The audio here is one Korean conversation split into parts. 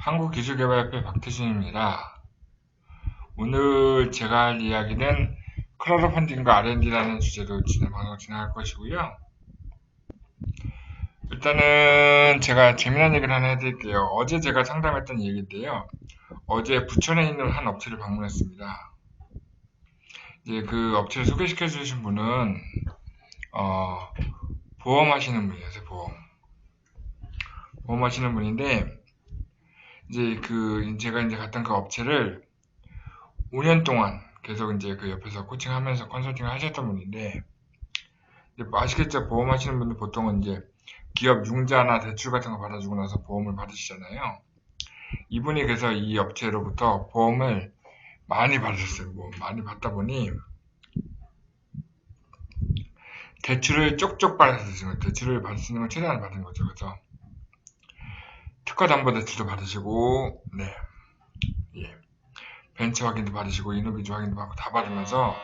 한국기술개발협회 박태준입니다. 오늘 제가 할 이야기는 크라우드 펀딩과 R&D라는 주제로 방송 진행할 것이고요. 일단은 제가 재미난 얘기를 하나 해드릴게요. 어제 제가 상담했던 얘기인데요. 어제 부천에 있는 한 업체를 방문했습니다. 이제 그 업체를 소개시켜 주신 분은 보험 하시는 분이었어요. 보험 하시는 분인데 이제 제가 이제 갔던 그 업체를 5년 동안 계속 이제 그 옆에서 코칭하면서 컨설팅을 하셨던 분인데, 이제 뭐 아시겠죠? 보험 하시는 분들 보통은 이제 기업 융자나 대출 같은 거 받아주고 나서 보험을 받으시잖아요. 이분이 그래서 이 업체로부터 보험을 많이 받으셨어요. 뭐 많이 받다 보니 대출을 쪽쪽 받으시는 거예요. 대출을 받을 수 있는 걸 최대한 받은 거죠. 그래서 특허담보대출도 받으시고, 네, 예. 벤처 확인도 받으시고, 이노비주 확인도 받고 다 받으면서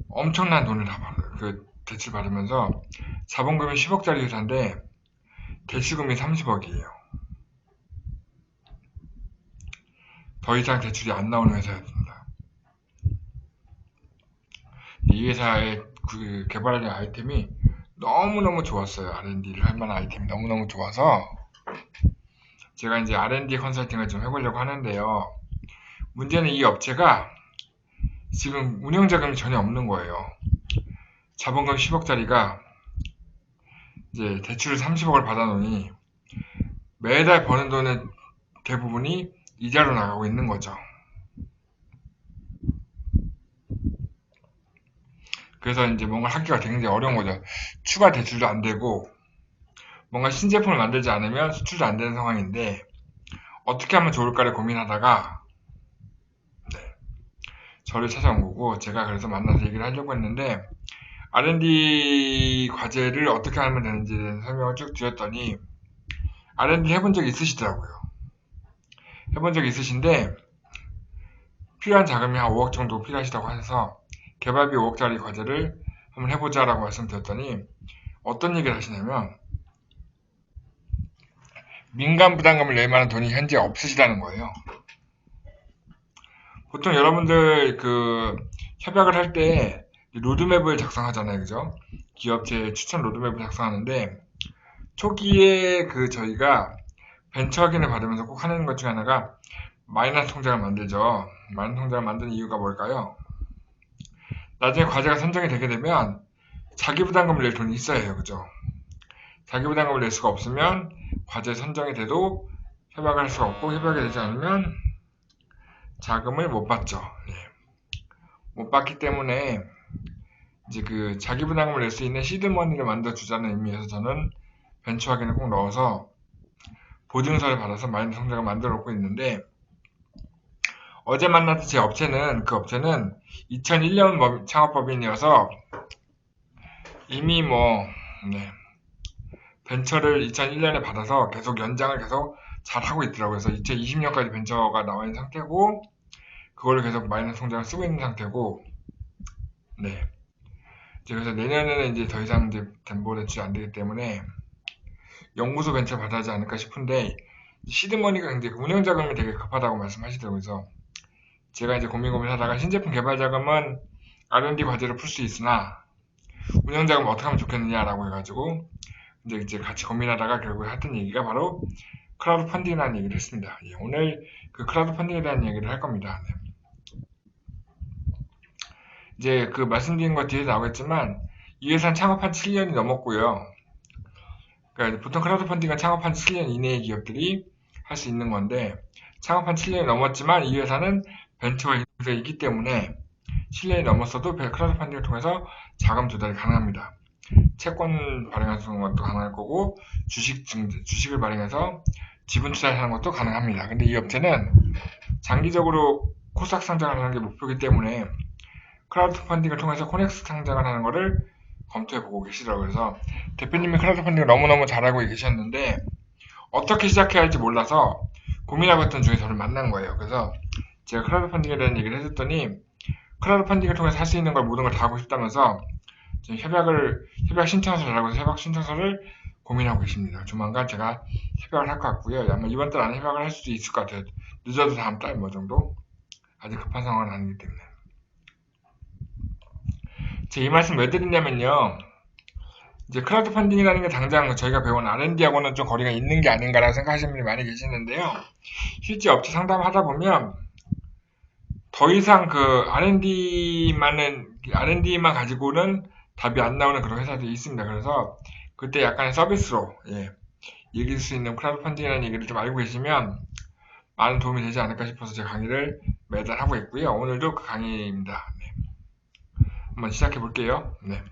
엄청난 돈을 다 받아요. 그 대출 받으면서 자본금이 10억짜리 회사인데 대출금이 30억이에요. 더 이상 대출이 안 나오는 회사였습니다. 이 회사의 그 개발하는 아이템이 너무너무 좋았어요. R&D를 할 만한 아이템이 너무너무 좋아서 제가 이제 R&D 컨설팅을 좀 해보려고 하는데요. 문제는 이 업체가 지금 운영자금이 전혀 없는 거예요. 자본금 10억짜리가 이제 대출을 30억을 받아놓으니 매달 버는 돈의 대부분이 이자로 나가고 있는 거죠. 그래서 이제 뭔가 하기가 굉장히 어려운 거죠. 추가 대출도 안 되고 뭔가 신제품을 만들지 않으면 수출도 안 되는 상황인데 어떻게 하면 좋을까를 고민하다가 저를 찾아온 거고, 제가 그래서 만나서 얘기를 하려고 했는데 R&D 과제를 어떻게 하면 되는지에 대한 설명을 쭉 드렸더니 R&D 해본 적이 있으시더라고요. 해본 적이 있으신데 필요한 자금이 한 5억 정도 필요하시다고 하셔서 개발비 5억짜리 과제를 한번 해보자라고 말씀드렸더니 어떤 얘기를 하시냐면 민간 부담금을 낼 만한 돈이 현재 없으시다는 거예요. 보통 여러분들 그 협약을 할 때 로드맵을 작성하잖아요. 그죠? 기업체 추천 로드맵을 작성하는데 초기에 그 저희가 벤처 확인을 받으면서 꼭 하는 것 중에 하나가 마이너스 통장을 만들죠. 마이너스 통장을 만드는 이유가 뭘까요? 나중에 과제가 선정이 되게 되면 자기 부담금을 낼 돈이 있어야 해요. 그죠? 자기 부담금을 낼 수가 없으면 과제 선정이 돼도 협약을 할 수가 없고, 협약이 되지 않으면 자금을 못 받죠. 네. 못 받기 때문에 이제 그 자기 부담금을 낼 수 있는 시드머니를 만들어 주자는 의미에서 저는 벤처 확인을 꼭 넣어서 보증서를 받아서 마이너스 통장을 만들어 놓고 있는데, 어제 만났던 제 업체는, 그 업체는 2001년 창업법인이어서 이미 벤처를 2001년에 받아서 계속 연장을 계속 잘 하고 있더라고요. 그래서 2020년까지 벤처가 나와 있는 상태고, 그걸로 계속 마이너스 통장을 쓰고 있는 상태고, 네. 그래서 내년에는 이제 더 이상 이제 담보 대출이 안 되기 때문에 연구소 벤처 받아야 하지 않을까 싶은데, 시드머니가 굉장히 운영 자금이 되게 급하다고 말씀하시더라고요. 그래서 제가 이제 고민하다가 신제품 개발 자금은 R&D 과제를 풀 수 있으나 운영 자금 어떻게 하면 좋겠느냐라고 해가지고 이제 같이 고민하다가 결국에 했던 얘기가 바로 크라우드 펀딩이라는 얘기를 했습니다. 예, 오늘 그 크라우드 펀딩에 대한 얘기를 할 겁니다. 네. 이제 그 말씀드린 것 뒤에 나오겠지만 이 회사는 창업한 7년이 넘었고요. 그러니까 보통 크라우드 펀딩은 창업한 7년 이내의 기업들이 할 수 있는 건데, 창업한 7년이 넘었지만 이 회사는 벤처가 있기 때문에 7년이 넘었어도 크라우드 펀딩을 통해서 자금 조달이 가능합니다. 채권 발행하는 것도 가능할 거고, 주식을 발행해서 지분 투자하는 것도 가능합니다. 근데 이 업체는 장기적으로 코스닥 상장을 하는 게 목표이기 때문에 크라우드 펀딩을 통해서 코넥스 상장을 하는 것을 검토해보고 계시더라고요. 그래서 대표님이 크라우드 펀딩을 너무너무 잘하고 계셨는데 어떻게 시작해야 할지 몰라서 고민하고 있던 중에 저를 만난 거예요. 그래서 제가 크라우드 펀딩에 대한 얘기를 해줬더니 크라우드 펀딩을 통해서 할 수 있는 걸 모든 걸 다 하고 싶다면서 지금 협약 신청서를 하고 협약 신청서를 고민하고 계십니다. 조만간 제가 협약을 할 것 같고요. 아마 이번 달 안에 협약을 할 수도 있을 것 같아요. 늦어도 다음 달 뭐 정도? 아직 급한 상황은 아니기 때문에. 제가 이 말씀 왜 드리냐면요. 이제 크라우드 펀딩이라는 게 당장 저희가 배운 R&D하고는 좀 거리가 있는 게 아닌가라고 생각하시는 분이 많이 계시는데요. 실제 업체 상담하다 보면 더 이상 그 R&D만 가지고는 답이 안 나오는 그런 회사들이 있습니다. 그래서 그때 약간의 서비스로 이길 수 있는 크라우드 펀딩이라는 얘기를 좀 알고 계시면 많은 도움이 되지 않을까 싶어서 제가 강의를 매달 하고 있고요. 오늘도 그 강의입니다. 네. 한번 시작해 볼게요. 네.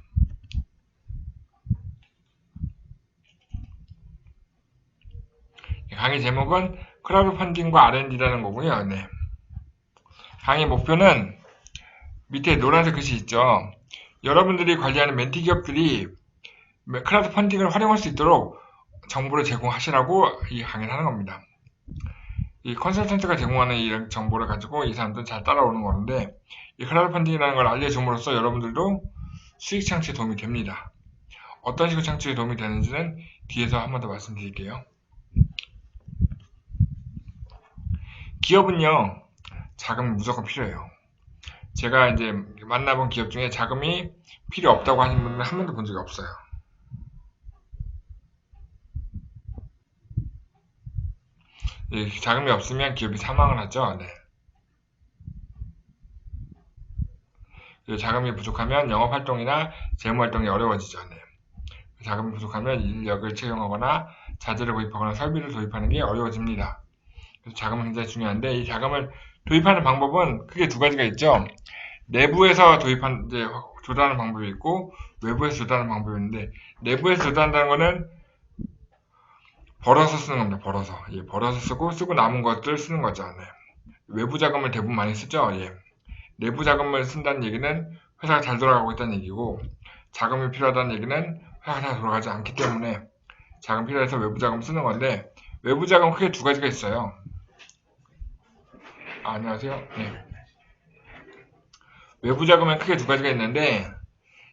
강의 제목은 크라우드 펀딩과 R&D라는 거고요. 네. 강의 목표는 밑에 노란색 글씨 있죠. 여러분들이 관리하는 멘티 기업들이 크라우드 펀딩을 활용할 수 있도록 정보를 제공하시라고 이 강의를 하는 겁니다. 이 컨설턴트가 제공하는 이런 정보를 가지고 이 사람들은 잘 따라오는 거는데 이 크라우드 펀딩이라는 걸 알려줌으로써 여러분들도 수익 창출에 도움이 됩니다. 어떤 식으로 창출에 도움이 되는지는 뒤에서 한 번 더 말씀드릴게요. 기업은요, 자금이 무조건 필요해요. 제가 이제 만나본 기업 중에 자금이 필요 없다고 하는 분은 한 번도 본 적이 없어요. 자금이 없으면 기업이 사망을 하죠. 네. 자금이 부족하면 영업활동이나 재무활동이 어려워지죠. 네. 자금이 부족하면 인력을 채용하거나 자재를 구입하거나 설비를 도입하는 게 어려워집니다. 그래서 자금은 굉장히 중요한데 이 자금을 도입하는 방법은 크게 두 가지가 있죠. 내부에서 조달하는 방법이 있고 외부에서 조달하는 방법이 있는데 내부에서 조달한다는 거는 벌어서 쓰는 겁니다. 벌어서 쓰고 남은 것들 쓰는 거죠. 네. 외부 자금을 대부분 많이 쓰죠. 내부 자금을 쓴다는 얘기는 회사가 잘 돌아가고 있다는 얘기고 자금이 필요하다는 얘기는 회사가 잘 돌아가지 않기 때문에 자금 필요해서 외부 자금 쓰는 건데 외부 자금 크게 두 가지가 있어요. 안녕하세요. 네. 외부 자금은 크게 두 가지가 있는데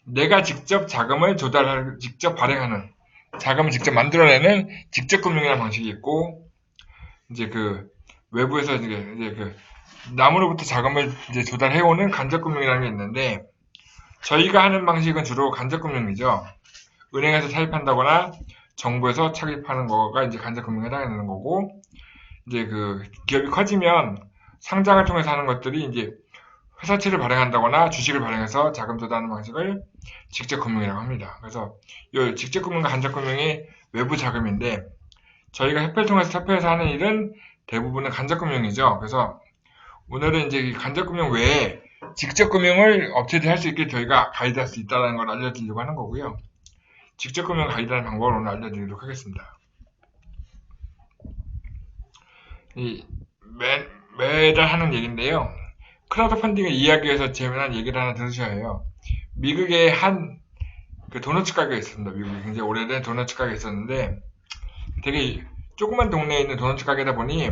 내가 직접 자금을 직접 발행하는 자금을 직접 만들어내는 직접 금융이라는 방식이 있고 이제 그 외부에서 이제 그 남으로부터 자금을 이제 조달해오는 간접금융이라는 게 있는데 저희가 하는 방식은 주로 간접금융이죠. 은행에서 차입한다거나 정부에서 차입하는 거가 이제 간접금융에 해당하는 거고 이제 그 기업이 커지면 상장을 통해서 하는 것들이 이제 회사채를 발행한다거나 주식을 발행해서 자금 조달하는 방식을 직접금융이라고 합니다. 그래서 이 직접금융과 간접금융이 외부 자금인데 저희가 협회를 통해서 협회에서 하는 일은 대부분은 간접금융이죠. 그래서 오늘은 이제 이 간접금융 외에 직접금융을 업체들이 할 수 있게 저희가 가이드할 수 있다는 걸 알려드리려고 하는 거고요. 직접금융 가이드하는 방법을 오늘 알려드리도록 하겠습니다. 매달 하는 얘기인데요. 크라우드 펀딩을 이해하기 위해서 재미난 얘기를 하나 들으셔야 해요. 미국에 한 도너츠 가게가 있습니다. 미국에 굉장히 오래된 도너츠 가게가 있었는데 되게 조그만 동네에 있는 도너츠 가게다 보니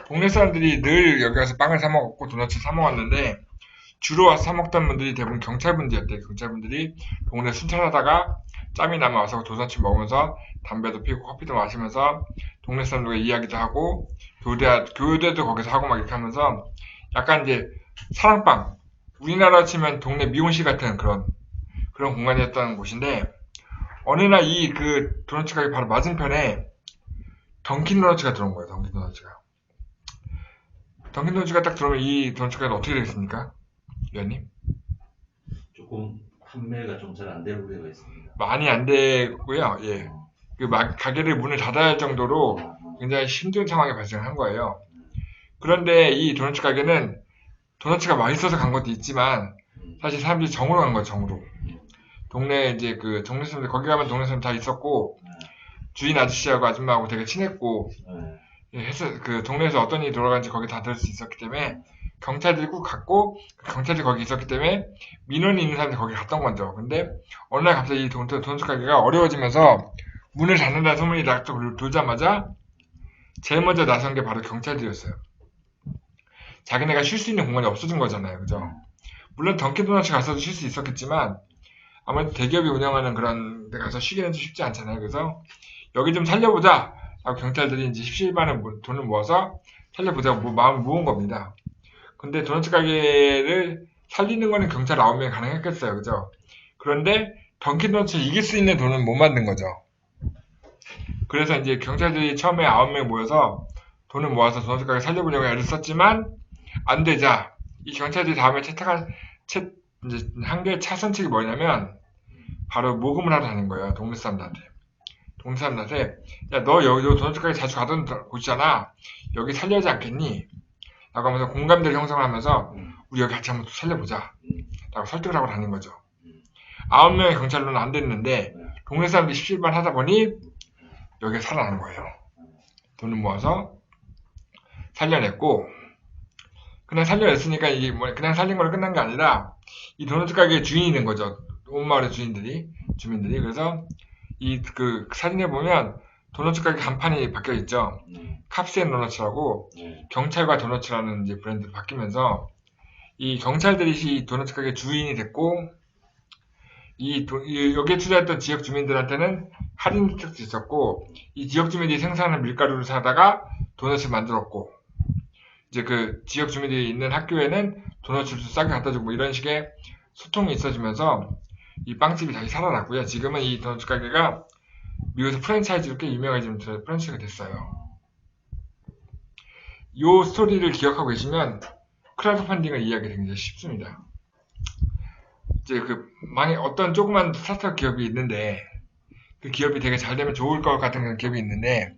동네 사람들이 늘 여기 와서 빵을 사 먹었고 도너츠 사 먹었는데 주로 와서 사 먹던 분들이 대부분 경찰분들이었대요. 경찰분들이 동네 순찰하다가 짬이 나면 와서 도너츠 먹으면서 담배도 피우고 커피도 마시면서 동네 사람들과 이야기도 하고 교대도 거기서 하고 막 이렇게 하면서 약간 이제 사랑방, 우리나라 치면 동네 미용실 같은 그런 공간이었던 곳인데 어느 날 이 도너츠 가게 바로 맞은편에 던킨 도너츠가 들어온 거예요. 던킨 도너츠가 딱 들어오면 이 도너츠 가게는 어떻게 되겠습니까? 위원님? 조금 판매가 좀 잘 안 되고 있습니다. 많이 안 되고요. 예. 가게를 문을 닫아야 할 정도로 굉장히 힘든 상황이 발생한 거예요. 그런데 이 도너츠 가게는 도너츠가 맛있어서 간 것도 있지만 사실 사람들이 정으로 간 거예요. 정으로. 동네 동네 사람들 거기 가면 동네 사람 다 있었고 주인 아저씨하고 아줌마하고 되게 친했고 동네에서 어떤 일이 돌아가는지 거기 다 들을 수 있었기 때문에 경찰들이 꼭 갔고 경찰들이 거기 있었기 때문에 민원이 있는 사람들이 거기 갔던 거죠. 근데 어느 날 갑자기 이 도너츠 가게가 어려워지면서 문을 닫는다는 소문이 딱 돌자마자 제일 먼저 나선 게 바로 경찰들이었어요. 자기네가 쉴 수 있는 공간이 없어진 거잖아요. 그죠? 물론 던킨 도너츠 가서도 쉴 수 있었겠지만 아무래도 대기업이 운영하는 그런 데 가서 쉬기는 좀 쉽지 않잖아요. 그래서 여기 좀 살려보자 라고 경찰들이 이제 십시일반에 돈을 모아서 살려보자고 마음을 모은 겁니다. 근데 도넛 가게를 살리는 거는 경찰 9명이 가능했겠어요. 그죠? 그런데 던킨도넛을 이길 수 있는 돈은 못 만든 거죠. 그래서 이제 경찰들이 처음에 9명 모여서 돈을 모아서 도넛 가게 살려보려고 애를 썼지만 안 되자. 이 경찰들이 다음에 이제 한 개의 차선책이 뭐냐면 바로 모금을 하러 다닌 거예요. 동네 사람들한테. 야, 너 여기 도넛 가게 자주 가던 곳이잖아. 여기 살려야지 않겠니? 라고 하면서 공감대를 형성을 하면서 우리 여기 같이 한번 살려보자 라고 설득을 하고 다닌 거죠. 9명의 경찰로는 안 됐는데 동네 사람들이 십시일반 하다 보니 여기가 살아난 거예요. 돈을 모아서 살려냈고, 그냥 살려냈으니까 이게 뭐 그냥 살린 걸로 끝난 게 아니라 이 도넛 가게의 주인이 된 거죠. 온 마을의 주민들이. 그래서 이 그 사진에 보면 도넛 가게 간판이 바뀌어 있죠. 캅스앤 도넛이라고 경찰과 도넛이라는 이제 브랜드로 바뀌면서 이 경찰들이 이 도넛 가게 주인이 됐고, 여기에 투자했던 지역 주민들한테는 할인 혜택도 있었고, 이 지역 주민들이 생산하는 밀가루를 사다가 도넛을 만들었고, 이제 그 지역 주민들이 있는 학교에는 도넛을 싸게 갖다 주고 뭐 이런 식의 소통이 있어지면서 이 빵집이 다시 살아났고요. 지금은 이 도넛 가게가 미국에서 프랜차이즈로 꽤 유명해진 프랜차이즈가 됐어요. 이 스토리를 기억하고 계시면 크라우드 펀딩을 이해하기 굉장히 쉽습니다. 이제 만약 어떤 조그만 스타트업 기업이 있는데 그 기업이 되게 잘 되면 좋을 것 같은 그런 기업이 있는데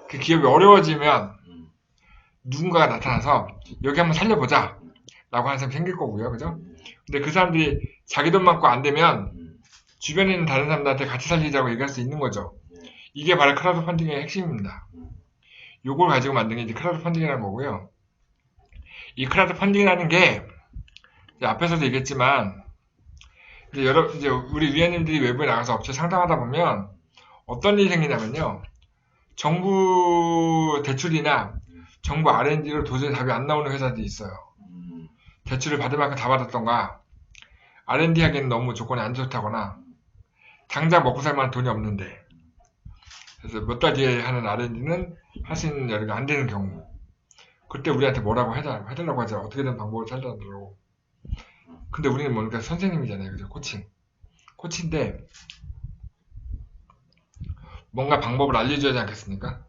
그 기업이 어려워지면 누군가가 나타나서 여기 한번 살려보자 라고 하는 사람이 생길 거고요. 그죠? 근데 그 사람들이 자기 돈 받고 안 되면 주변에 있는 다른 사람들한테 같이 살리자고 얘기할 수 있는 거죠. 이게 바로 크라우드 펀딩의 핵심입니다. 요걸 가지고 만든 게 이제 크라우드 펀딩이라는 거고요. 이 크라우드 펀딩이라는 게 앞에서도 얘기했지만 이제 우리 위원님들이 외부에 나가서 업체 상담하다 보면 어떤 일이 생기냐면요. 정부 대출이나 정부 R&D로 도저히 답이 안 나오는 회사들이 있어요. 대출을 받을 만큼 다 받았던가 R&D 하기에는 너무 조건이 안 좋다거나 당장 먹고 살 만한 돈이 없는데 그래서 몇 달 뒤에 하는 R&D는 할 수 있는 여력이 안 되는 경우 그때 우리한테 뭐라고 해달라고 하죠. 어떻게든 방법을 찾아달라고. 근데 우리는 뭔가 선생님이잖아요. 그죠? 코치인데 뭔가 방법을 알려줘야 하지 않겠습니까?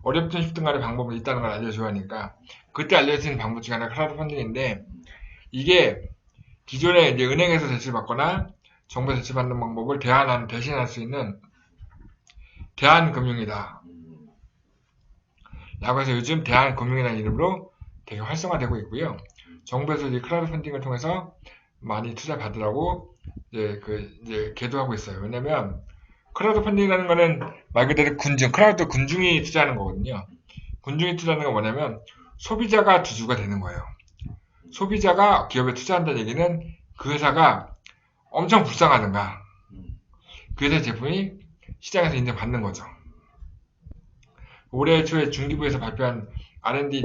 어렵든 쉽든 간에 방법이 있다는 걸 알려줘야 하니까 그때 알려주는 방법 중에 하나가 크라우드 펀딩인데 이게 기존에 이제 은행에서 대출받거나 정부에서 대출받는 방법을 대신할 수 있는 대한금융이다 라고 해서 요즘 대한금융이라는 이름으로 되게 활성화되고 있고요. 정부에서 이제 크라우드 펀딩을 통해서 많이 투자 받으라고 이제 계도하고 있어요. 왜냐면 크라우드 펀딩이라는 거는 말 그대로 군중이 투자하는 거거든요. 군중이 투자하는 건 뭐냐면 소비자가 주주가 되는 거예요. 소비자가 기업에 투자한다는 얘기는 그 회사가 엄청 불쌍하든가 그 회사 제품이 시장에서 인정받는 거죠. 올해 초에 중기부에서 발표한 R&D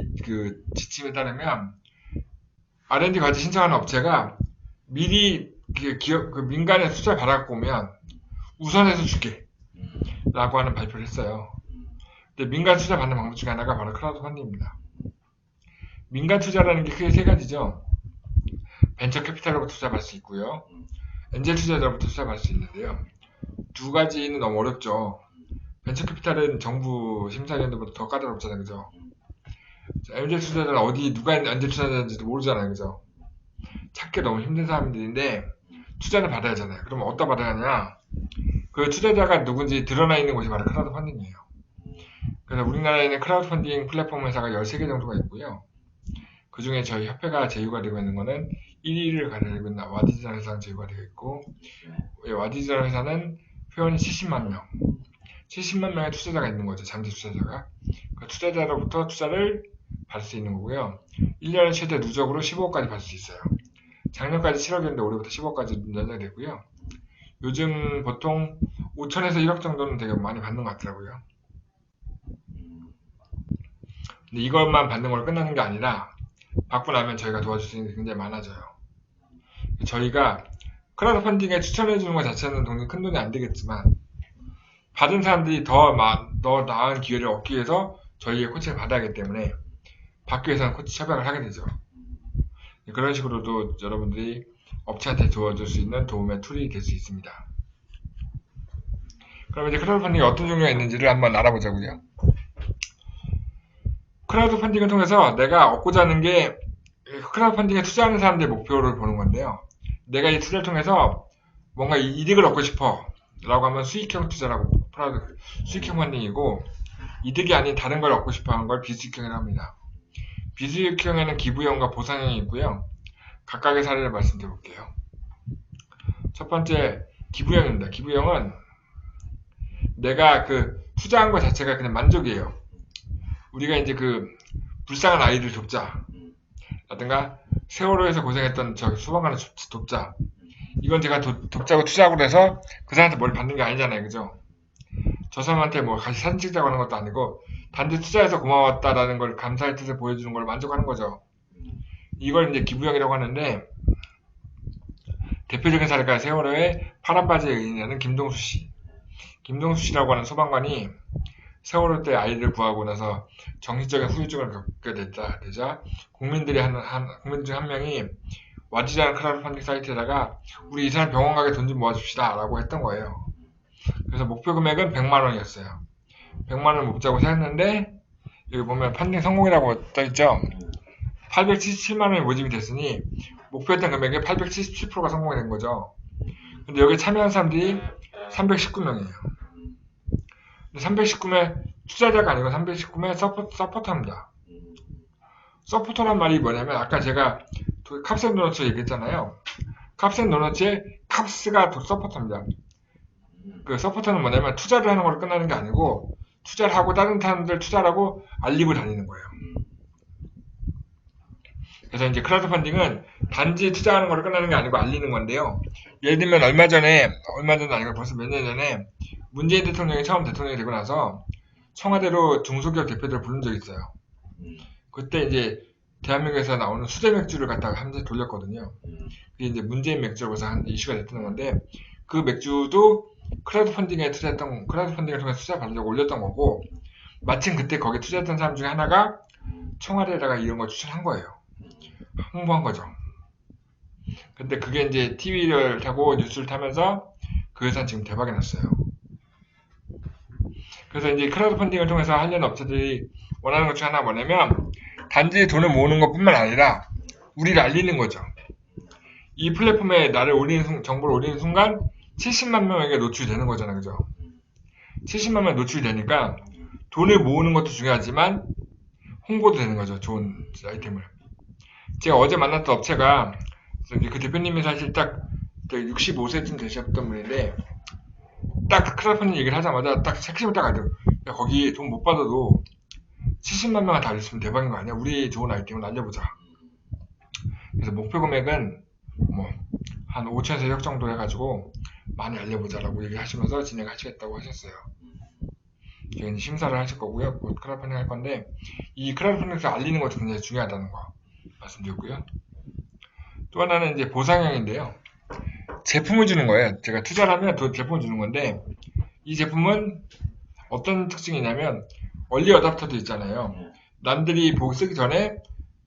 지침에 따르면 R&D 과제 신청하는 업체가 미리 민간에 투자를 받아갖고 오면 우선해서 줄게 라고 하는 발표를 했어요. 근데 민간 투자 받는 방법 중에 하나가 바로 크라우드 펀딩입니다. 민간 투자라는 게 크게 세 가지죠. 벤처 캐피탈로부터 투자 받을 수 있고요. 엔젤 투자자로부터 투자 받을 수 있는데요. 두 가지는 너무 어렵죠. 벤처 캐피탈은 정부 심사위원들보다 더 까다롭잖아요. 그죠? 엔젤 투자자는 누가 엔젤 투자자인지도 모르잖아요. 그죠? 찾기 너무 힘든 사람들인데 투자를 받아야 하잖아요. 그럼 어디다 받아야 하냐? 그 투자자가 누군지 드러나 있는 곳이 바로 크라우드 펀딩이에요. 그래서 우리나라에는 크라우드 펀딩 플랫폼 회사가 13개 정도가 있고요. 그 중에 저희 협회가 제휴가 되고 있는 거는 1위를 가지고 있는 와디즈라는 회사가 제휴가 되어 있고, 와디즈라는 회사는 회원이 70만 명. 70만 명의 투자자가 있는 거죠. 잠재 투자자가. 그 투자자로부터 투자를 받을 수 있는 거고요. 1년에 최대 누적으로 15억까지 받을 수 있어요. 작년까지 7억이었는데 올해부터 15억까지 연장되고요. 요즘 보통 5천에서 1억 정도는 되게 많이 받는 것 같더라고요. 근데 이것만 받는 걸로 끝나는 게 아니라 받고 나면 저희가 도와줄 수 있는 게 굉장히 많아져요. 저희가 크라우드 펀딩에 추천해 주는 것 자체는 큰 돈이 안 되겠지만 받은 사람들이 더 나은 기회를 얻기 위해서 저희의 코칭을 받아야 하기 때문에 받기 위해서는 코치 협약을 하게 되죠. 그런 식으로도 여러분들이 업체한테 도와줄 수 있는 도움의 툴이 될 수 있습니다. 그럼 이제 크라우드 펀딩이 어떤 종류가 있는지를 한번 알아보자고요. 크라우드 펀딩을 통해서 내가 얻고자 하는 게 크라우드 펀딩에 투자하는 사람들의 목표를 보는 건데요. 내가 이 투자를 통해서 뭔가 이득을 얻고 싶어 라고 하면 수익형 투자라고 수익형 펀딩이고, 이득이 아닌 다른 걸 얻고 싶어 하는 걸 비수익형이라고 합니다. 비수익형에는 기부형과 보상형이 있고요. 각각의 사례를 말씀드려 볼게요. 첫 번째 기부형입니다. 기부형은 내가 투자한 것 자체가 그냥 만족이에요. 우리가 이제 불쌍한 아이들 돕자 라든가 세월호에서 고생했던 소방관을 돕자, 이건 제가 돕자고 투자하고 해서 그 사람한테 뭘 받는 게 아니잖아요. 그죠? 저 사람한테 뭐 같이 사진 찍자고 하는 것도 아니고 단지 투자해서 고마웠다라는 걸 감사의 뜻을 보여주는 걸 만족하는 거죠. 이걸 이제 기부형이라고 하는데, 대표적인 사례가 세월호의 파란바지에 의인하는 김동수 씨. 김동수 씨라고 하는 소방관이 세월호 때 아이를 구하고 나서 정신적인 후유증을 겪게 되자 국민들 중 한 명이 와지자는 크라우드 펀딩 사이트에다가 우리 이 사람 병원 가게 돈 좀 모아줍시다 라고 했던 거예요. 그래서 목표 금액은 100만원이었어요. 100만원을 목자고 했는데, 여기 보면 펀딩 성공이라고 떠있죠. 877만원이 모집이 됐으니 목표했던 금액의 877%가 성공이 된 거죠. 근데 여기 참여한 사람들이 319명이에요. 319명 투자자가 아니고 319명 서포터입니다. 서포터란 말이 뭐냐면, 아까 제가 캅스앤도너츠 얘기했잖아요. 캅스앤도너츠의 캅스가 서포터입니다. 서포터는 뭐냐면 투자를 하는 걸로 끝나는 게 아니고, 투자를 하고 다른 사람들 투자를 하고 알리고 다니는 거예요. 그래서 이제 크라우드 펀딩은 단지 투자하는 걸로 끝나는 게 아니고 알리는 건데요. 예를 들면 얼마 전에 아니고 벌써 몇 년 전에 문재인 대통령이 처음 대통령이 되고 나서 청와대로 중소기업 대표들을 부른 적이 있어요. 그때 이제 대한민국에서 나오는 수제 맥주를 갖다가 한 잔 돌렸거든요. 그게 이제 문재인 맥주라고 해서 한 이슈가 됐던 건데, 그 맥주도 크라우드 펀딩을 통해서 투자 받으려고 올렸던 거고, 마침 그때 거기에 투자했던 사람 중에 하나가 청와대에다가 이런 걸 추천한 거예요. 홍보한 거죠. 근데 그게 이제 TV를 타고 뉴스를 타면서 그 회사는 지금 대박이 났어요. 그래서 이제 크라우드 펀딩을 통해서 하려는 업체들이 원하는 것 중 하나가 뭐냐면, 단지 돈을 모으는 것 뿐만 아니라 우리를 알리는 거죠. 이 플랫폼에 정보를 올리는 순간 70만 명에게 노출이 되는 거잖아요. 그죠? 70만 명 노출이 되니까 돈을 모으는 것도 중요하지만 홍보도 되는 거죠. 좋은 아이템을. 제가 어제 만났던 업체가, 그 대표님이 사실 딱 65세쯤 되셨던 분인데, 딱 크라우드 펀딩 얘기를 하자마자 딱 핵심을 딱 알죠. 야, 거기 돈 못 받아도 70만 명을 다 알렸으면 대박인 거 아니야? 우리 좋은 아이템을 알려보자. 그래서 목표 금액은 한 5천에서 1억 정도 해가지고 많이 알려보자라고 얘기하시면서 진행하시겠다고 하셨어요. 저희는 심사를 하실 거고요. 곧 크라우드 펀딩 할 건데, 이 크라우드 펀딩에서 알리는 것도 굉장히 중요하다는 거 말씀드렸고요. 또 하나는 이제 보상형인데요. 제품을 주는 거예요. 제가 투자를 하면 제품을 주는 건데, 이 제품은 어떤 특징이냐면 얼리 어답터도 있잖아요. 남들이 쓰기 전에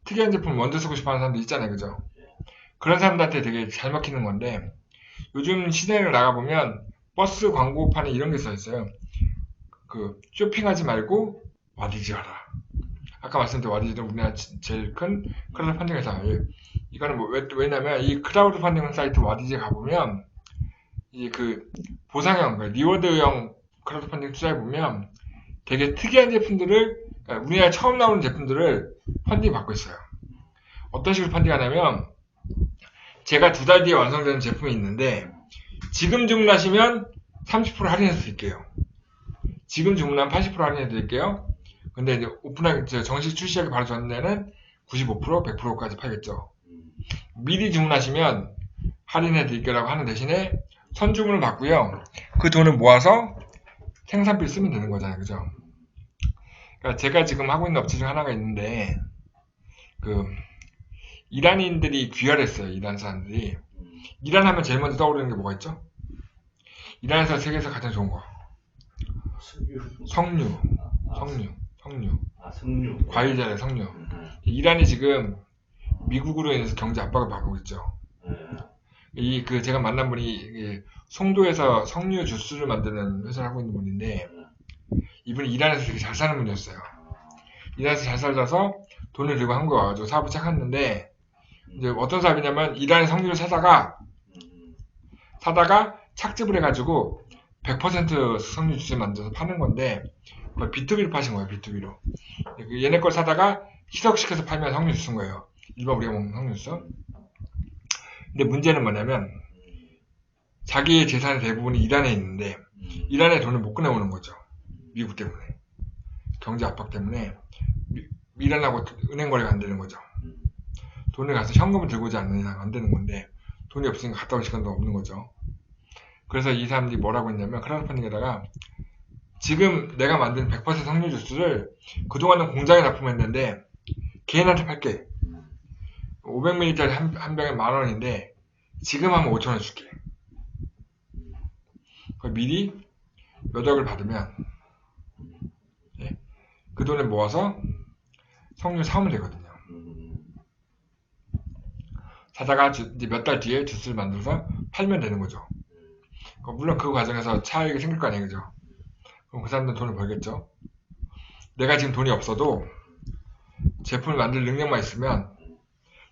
특이한 제품을 먼저 쓰고 싶어하는 사람도 있잖아요. 그죠? 그런 사람들한테 되게 잘 먹히는 건데, 요즘 시내를 나가보면 버스 광고판에 이런 게 써있어요. 쇼핑하지 말고 와디즈 하라. 아까 말씀드린 와디즈는 우리나라 제일 큰 크라우드 펀딩 회사예요. 이거는 왜냐면 이 크라우드 펀딩 사이트 와디즈에 가보면 보상형, 리워드형 크라우드 펀딩 투자해보면 되게 특이한 제품들을, 우리나라에 처음 나오는 제품들을 펀딩 받고 있어요. 어떤 식으로 펀딩 하냐면, 제가 2달 뒤에 완성되는 제품이 있는데 지금 주문하시면 30% 할인해서 드릴게요. 지금 주문하면 80% 할인해 드릴게요. 근데 이제 정식 출시하기 바로 전에는 95%, 100%까지 팔겠죠. 미리 주문하시면 할인해 드릴게라고 하는 대신에 선주문을 받고요. 그 돈을 모아서 생산비를 쓰면 되는 거잖아요. 그죠? 그러니까 제가 지금 하고 있는 업체 중 하나가 있는데, 이란인들이 귀화했어요. 이란 사람들이. 이란 하면 제일 먼저 떠오르는 게 뭐가 있죠? 이란에서 세계에서 가장 좋은 거. 석유. 석류. 석류. 과일잖아요, 석류. 이란이 지금 미국으로 인해서 경제 압박을 받고 있죠. 제가 만난 분이 송도에서 석류 주스를 만드는 회사를 하고 있는 분인데, 이분이 이란에서 되게 잘 사는 분이었어요. 이란에서 잘 살아서 돈을 들고 한국에 와가지고 사업을 시작했는데, 이제 어떤 사업이냐면, 이란의 석류를 사다가 착즙을 해가지고 100% 석류 주스를 만들어서 파는 건데, 그걸 B2B로 파신 거예요, B2B로. 얘네 걸 사다가 희석시켜서 팔면 석류 주스인 거예요. 일반 우리가 먹는 석류 주스. 근데 문제는 뭐냐면, 자기의 재산의 대부분이 이란에 있는데, 이란에 돈을 못 꺼내오는 거죠. 미국 때문에. 경제 압박 때문에. 이란하고 은행 거래가 안 되는 거죠. 돈을 가서 현금을 들고 오지 않는 이상 안 되는 건데, 돈이 없으니까 갔다 올 시간도 없는 거죠. 그래서 이 사람들이 뭐라고 했냐면, 크라우드 펀딩에다가, 지금 내가 만든 100% 석류 주스를 그동안은 공장에 납품했는데, 개인한테 팔게. 500ml짜리 한 병에 10,000원인데, 지금 하면 5,000원 줄게. 미리 몇 억을 받으면, 그 돈을 모아서 석류 사오면 되거든요. 사다가 이제 몇 달 뒤에 주스를 만들어서 팔면 되는 거죠. 물론 그 과정에서 차익이 생길 거 아니에요, 그죠? 그럼 그 사람들은 돈을 벌겠죠. 내가 지금 돈이 없어도 제품을 만들 능력만 있으면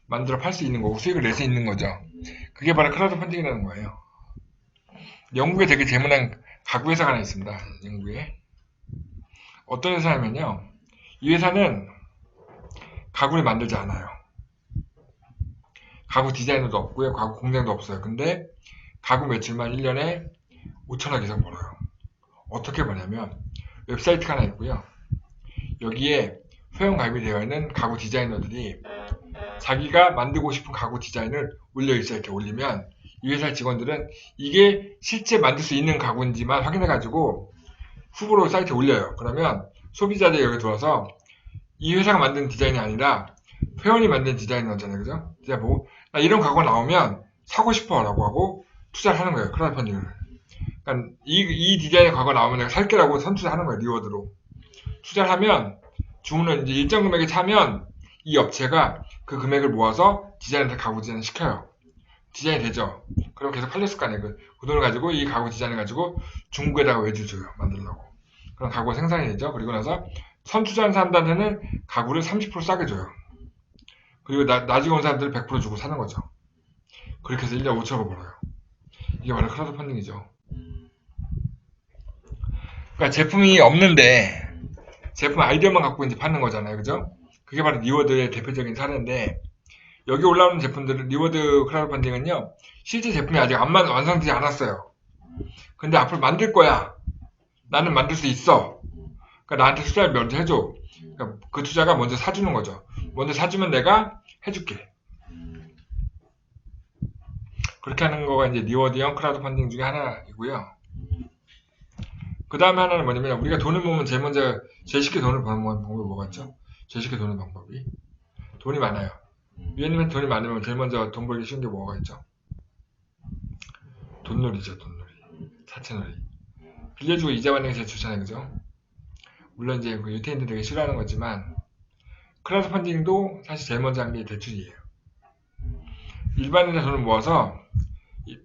만들어 팔 수 있는 거고 수익을 낼 수 있는 거죠. 그게 바로 크라우드 펀딩이라는 거예요. 영국에 되게 재미난 가구 회사가 하나 있습니다. 영국에. 어떤 회사냐면요. 이 회사는 가구를 만들지 않아요. 가구 디자이너도 없고요. 가구 공장도 없어요. 근데 가구 매출만 1년에 5천억 이상 벌어요. 어떻게 버냐면 웹사이트가 하나 있고요. 여기에 회원 가입이 되어 있는 가구 디자이너들이 자기가 만들고 싶은 가구 디자인을 올려 있어요. 이렇게 올리면 이 회사 직원들은 이게 실제 만들 수 있는 가구인지만 확인해가지고 후보로 사이트에 올려요. 그러면 소비자들이 여기 들어와서 이 회사가 만든 디자인이 아니라 회원이 만든 디자이너잖아요. 그죠? 제가 보고 나 이런 가구가 나오면 사고 싶어 라고 하고 투자를 하는 거예요. 크라우드 펀딩을. 그러니까 이 디자인의 가구가 나오면 내가 살게라고 선투를 하는 거예요. 리워드로. 투자를 하면 주문을 이제 일정 금액에 차면 이 업체가 그 금액을 모아서 디자이너한테 가구 디자인을 시켜요. 디자인이 되죠. 그럼 계속 팔렸을 거 아니에요. 그 돈을 가지고 이 가구 디자인을 가지고 중국에다가 외주 줘요. 만들려고. 그럼 가구가 생산이 되죠. 그리고 나서 선투자한 사람들한테는 가구를 30% 싸게 줘요. 그리고 나중에 온 사람들은 100% 주고 사는 거죠. 그렇게 해서 1년 5천억을 벌어요. 이게 바로 크라우드 펀딩이죠. 그러니까 제품이 없는데 제품 아이디어만 갖고 이제 파는 거잖아요. 그죠? 그게 바로 리워드의 대표적인 사례인데 여기 올라오는 제품들은 리워드 크라우드 펀딩은요. 실제 제품이 아직 완성되지 않았어요. 근데 앞으로 만들 거야. 나는 만들 수 있어. 그러니까 나한테 투자를 먼저 해줘. 그러니까 그 투자가 먼저 사주는 거죠. 먼저 사주면 내가 해줄게. 그렇게 하는 거가 이제 리워드형 크라우드 펀딩 중에 하나이고요. 그 다음에 하나는 뭐냐면 우리가 돈을 모으면 제일 쉽게 돈을 버는 방법이 뭐가 있죠? 제일 쉽게 돈을 버는 방법이 돈이 많아요. 위원님한테 돈이 많으면 제일 먼저 돈 벌기 쉬운 게 뭐가 있죠? 돈놀이죠. 돈놀이. 사채놀이. 빌려주고 이자 받는 게 제일 좋잖아요. 그죠? 물론 이제 유태인들 되게 싫어하는 거지만 크라우드 펀딩도 사실 제일 먼저 한 게 대출이에요. 일반인의 돈을 모아서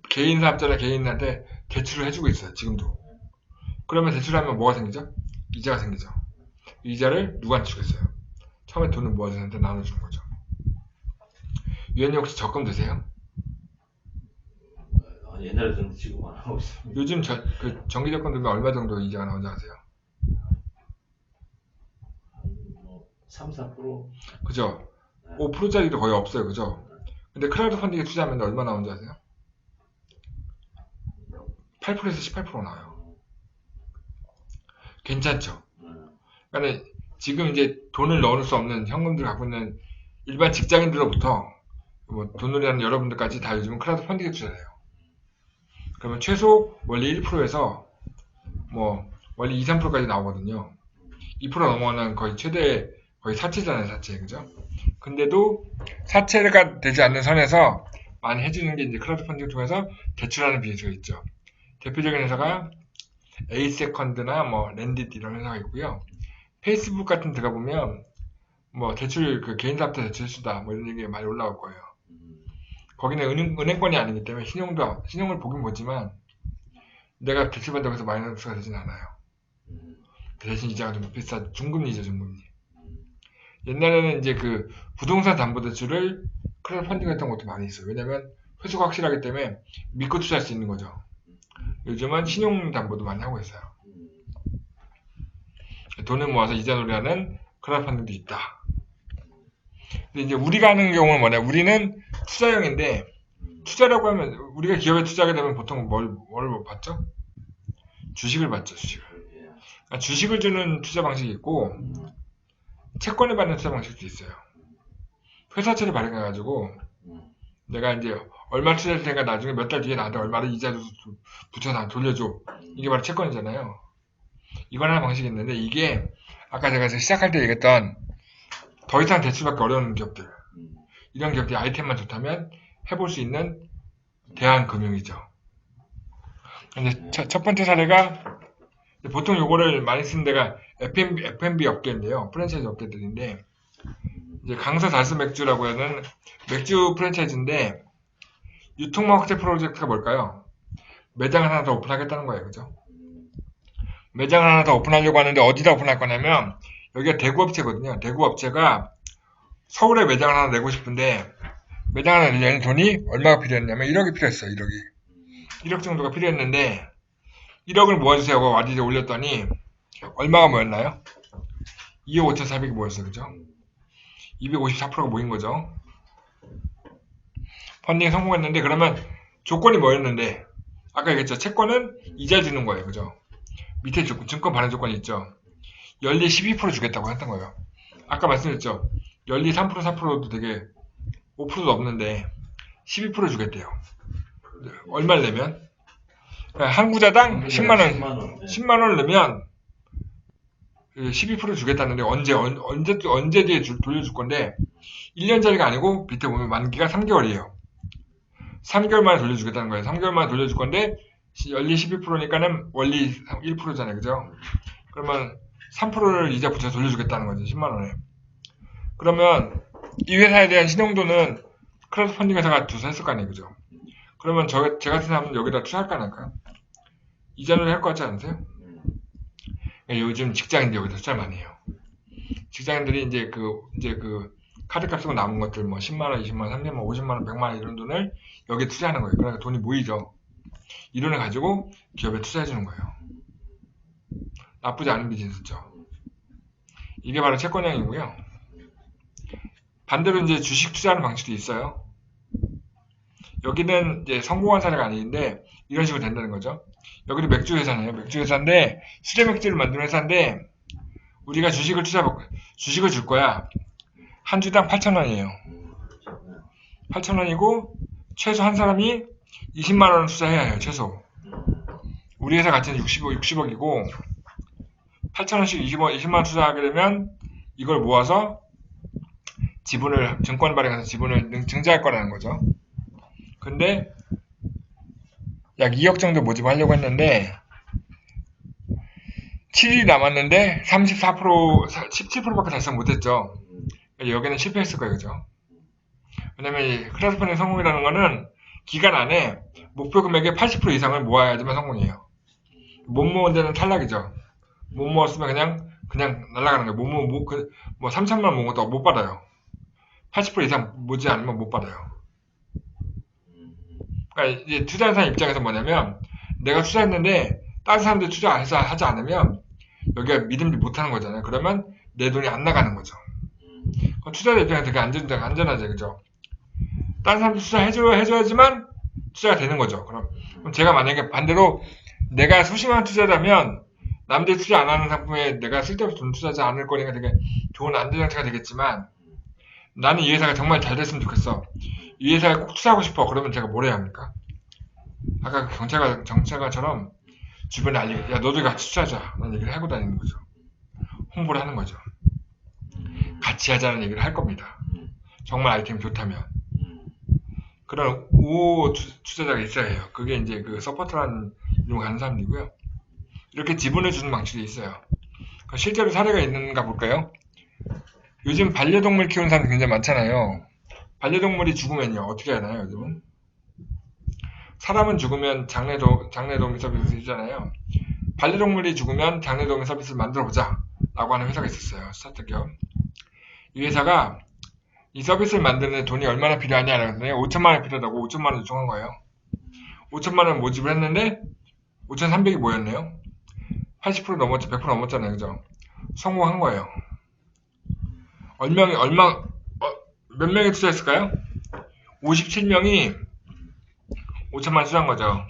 개인 사업자나 개인한테 대출을 해주고 있어요. 지금도. 그러면 대출하면 뭐가 생기죠? 이자가 생기죠. 이자를 누구한테 주겠어요? 처음에 돈을 모아준 사람한테 나눠주는 거죠. 위원님 혹시 적금 드세요? 옛날에 좀 지금 안 하고 있습니다. 요즘 정기 적금 들면 얼마 정도 이자가 나오는지 아세요? 3, 4%? 그죠? 5%짜리도 거의 없어요. 그죠? 근데 크라우드 펀딩에 투자하면 얼마 나오는지 아세요? 8%에서 18% 나와요. 괜찮죠? 그러니까 지금 이제 돈을 넣을 수 없는 현금들을 갖고 있는 일반 직장인들로부터 뭐 돈을 하는 여러분들까지 다 요즘은 크라우드 펀딩에 투자를 해요. 그러면 최소 원리 1%에서 뭐 원리 2, 3%까지 나오거든요. 2% 넘어가는 거의 최대 거의 사채잖아요. 사채. 그죠? 근데도 사채가 되지 않는 선에서 많이 해주는 게 이제 크라우드 펀딩을 통해서 대출하는 비즈니스가 있죠. 대표적인 회사가 에이세컨드나 뭐 랜딧 이런 회사가 있고요. 페이스북 같은 데 들어가보면 뭐 대출 그 개인사업자 대출 수다 뭐 이런 얘기 많이 올라올 거예요. 거기는 은행권이 아니기 때문에 신용을 보긴 보지만 내가 대출받다고 해서 마이너스가 되진 않아요. 대신 이자가 좀 비싸. 중금리죠, 중금리. 옛날에는 이제 그 부동산 담보대출을 크라우드 펀딩 했던 것도 많이 있어요. 왜냐면 회수가 확실하기 때문에 믿고 투자할 수 있는 거죠. 요즘은 신용 담보도 많이 하고 있어요. 돈을 모아서 이자 놀이하는 크라우드 펀딩도 있다. 근데 이제 우리가 하는 경우는 뭐냐? 우리는 투자형인데 투자라고 하면 우리가 기업에 투자하게 되면 보통 뭘 받죠? 주식을 받죠, 주식을. 그러니까 주식을 주는 투자 방식이 있고 채권을 받는 투자 방식도 있어요. 회사채를 발행해가지고 내가 이제 얼마 투자할 테니까 나중에 몇 달 뒤에 나한테 얼마를 이자 붙여서 돌려줘. 이게 바로 채권이잖아요. 이건 하나 방식이 있는데 이게 아까 제가 시작할 때 얘기했던 더 이상 대출받기 어려운 기업들 이런 기업들이 아이템만 좋다면 해볼 수 있는 대한금융이죠. 근데 첫 번째 사례가 보통 요거를 많이 쓰는 데가 F&B 업계인데요. 프랜차이즈 업계들인데 이제 강서 달수 맥주라고 하는 맥주 프랜차이즈인데 유통망 확대 프로젝트가 뭘까요? 매장을 하나 더 오픈하겠다는 거예요. 그죠? 매장을 하나 더 오픈하려고 하는데 어디다 오픈할 거냐면 여기가 대구업체거든요. 대구업체가 서울에 매장을 하나 내고 싶은데 매장 하나 내는 돈이 얼마가 필요했냐면 1억이 필요했어요. 1억 정도가 필요했는데 1억을 모아주세요 하고 와디에 올렸더니 얼마가 모였나요? 2억 5,400이 모였어요. 그죠? 254%가 모인 거죠. 펀딩에 성공했는데 그러면 조건이 뭐였는데 아까 얘기했죠. 채권은 이자 주는 거예요. 그죠? 밑에 조건, 증권 발행 조건이 있죠. 연리 12% 주겠다고 했던 거예요. 아까 말씀드렸죠. 연리 3% 4%도 되게 5%도 없는데 12% 주겠대요. 얼마를 내면? 한 구자당 10만원 10만원을 내면 12% 주겠다는데 언제 뒤에 돌려줄 건데 1년짜리가 아니고 밑에 보면 만기가 3개월이에요. 3개월 만에 돌려주겠다는 거예요. 3개월 만에 돌려줄 건데 연리 12%니까는 원리 1%잖아요. 그죠? 그러면 3%를 이자 붙여서 돌려주겠다는 거죠. 10만원에. 그러면 이 회사에 대한 신용도는 크라우드 펀딩 회사가 투자했을 거 아니에요. 그죠? 그러면 제 같은 사람은 여기다 투자할까 안 할까요? 이자를 할 것 같지 않으세요? 요즘 직장인들 여기다 투자 많이 해요. 직장인들이 이제 그 카드값 쓰고 남은 것들 뭐 10만원, 20만원, 30만원, 50만원, 100만원 이런 돈을 여기에 투자하는 거예요. 그러니까 돈이 모이죠. 이 돈을 가지고 기업에 투자해 주는 거예요. 나쁘지 않은 비즈니스죠. 이게 바로 채권형이고요. 반대로 이제 주식 투자하는 방식도 있어요. 여기는 이제 성공한 사례가 아닌데 이런 식으로 된다는 거죠. 여기도 맥주 회사네요. 맥주 회사인데 수제 맥주를 만드는 회사인데 우리가 주식을 줄 거야. 한 주당 8,000원이에요. 8,000원이고 최소 한 사람이 20만 원을 투자해야 해요. 최소. 우리 회사 가치는 60억이고 8,000원씩 20만 원 투자하게 되면 이걸 모아서 증권 발행해서 지분을 증자할 거라는 거죠. 근데 약 2억 정도 모집하려고 했는데 7일이 남았는데 17%밖에 달성 못했죠. 여기는 실패했을 거예요. 그죠? 왜냐면 크라우드 펀딩 성공이라는 거는 기간 안에 목표 금액의 80% 이상을 모아야지만 성공이에요. 못 모은 데는 탈락이죠. 못 모았으면 그냥 날아가는 거예요. 뭐 3천만 모은 것도 못 받아요. 80% 이상 모지 않으면 못 받아요. 그러니까 이제 투자하는 사람 입장에서 뭐냐면 내가 투자했는데 다른 사람들 투자하지 않으면 여기가 믿음지 못하는 거잖아요. 그러면 내 돈이 안 나가는 거죠. 투자자 입장에서 되게 안전하죠. 그죠? 다른 사람들 투자해줘야지만 투자가 되는 거죠. 그럼 제가 만약에 반대로 내가 소심한 투자자면 남들이 투자 안 하는 상품에 내가 쓸데없이 돈 투자하지 않을 거니까 되게 좋은 안전장치가 되겠지만 나는 이 회사가 정말 잘 됐으면 좋겠어. 이 회사에 꼭 투자하고 싶어. 그러면 제가 뭘 해야 합니까? 아까 그 정책가처럼 주변에 알리고 야 너도 같이 투자하자. 라는 얘기를 하고 다니는 거죠. 홍보를 하는 거죠. 같이 하자는 얘기를 할 겁니다. 정말 아이템이 좋다면. 그런 우호 투자자가 있어야 해요. 그게 이제 그 서포터라는 이름을 가는 사람들이고요. 이렇게 지분을 주는 방식이 있어요. 실제로 사례가 있는가 볼까요? 요즘 반려동물 키우는 사람 굉장히 많잖아요. 반려동물이 죽으면요, 어떻게 하나요, 요즘은? 사람은 죽으면 장례도우미 서비스 주잖아요. 반려동물이 죽으면 장례도우미 서비스를 만들어보자 라고 하는 회사가 있었어요. 스타트 기업. 이 회사가 이 서비스를 만드는 돈이 얼마나 필요하냐라고 했더니 5천만 원 필요하다고 5천만 원 요청한 거예요. 5천만 원 모집을 했는데 5,300이 뭐였네요? 80% 넘었죠. 100% 넘었잖아요. 그죠? 성공한 거예요. 몇 명이 투자했을까요? 57명이 5천만 원 투자한 거죠.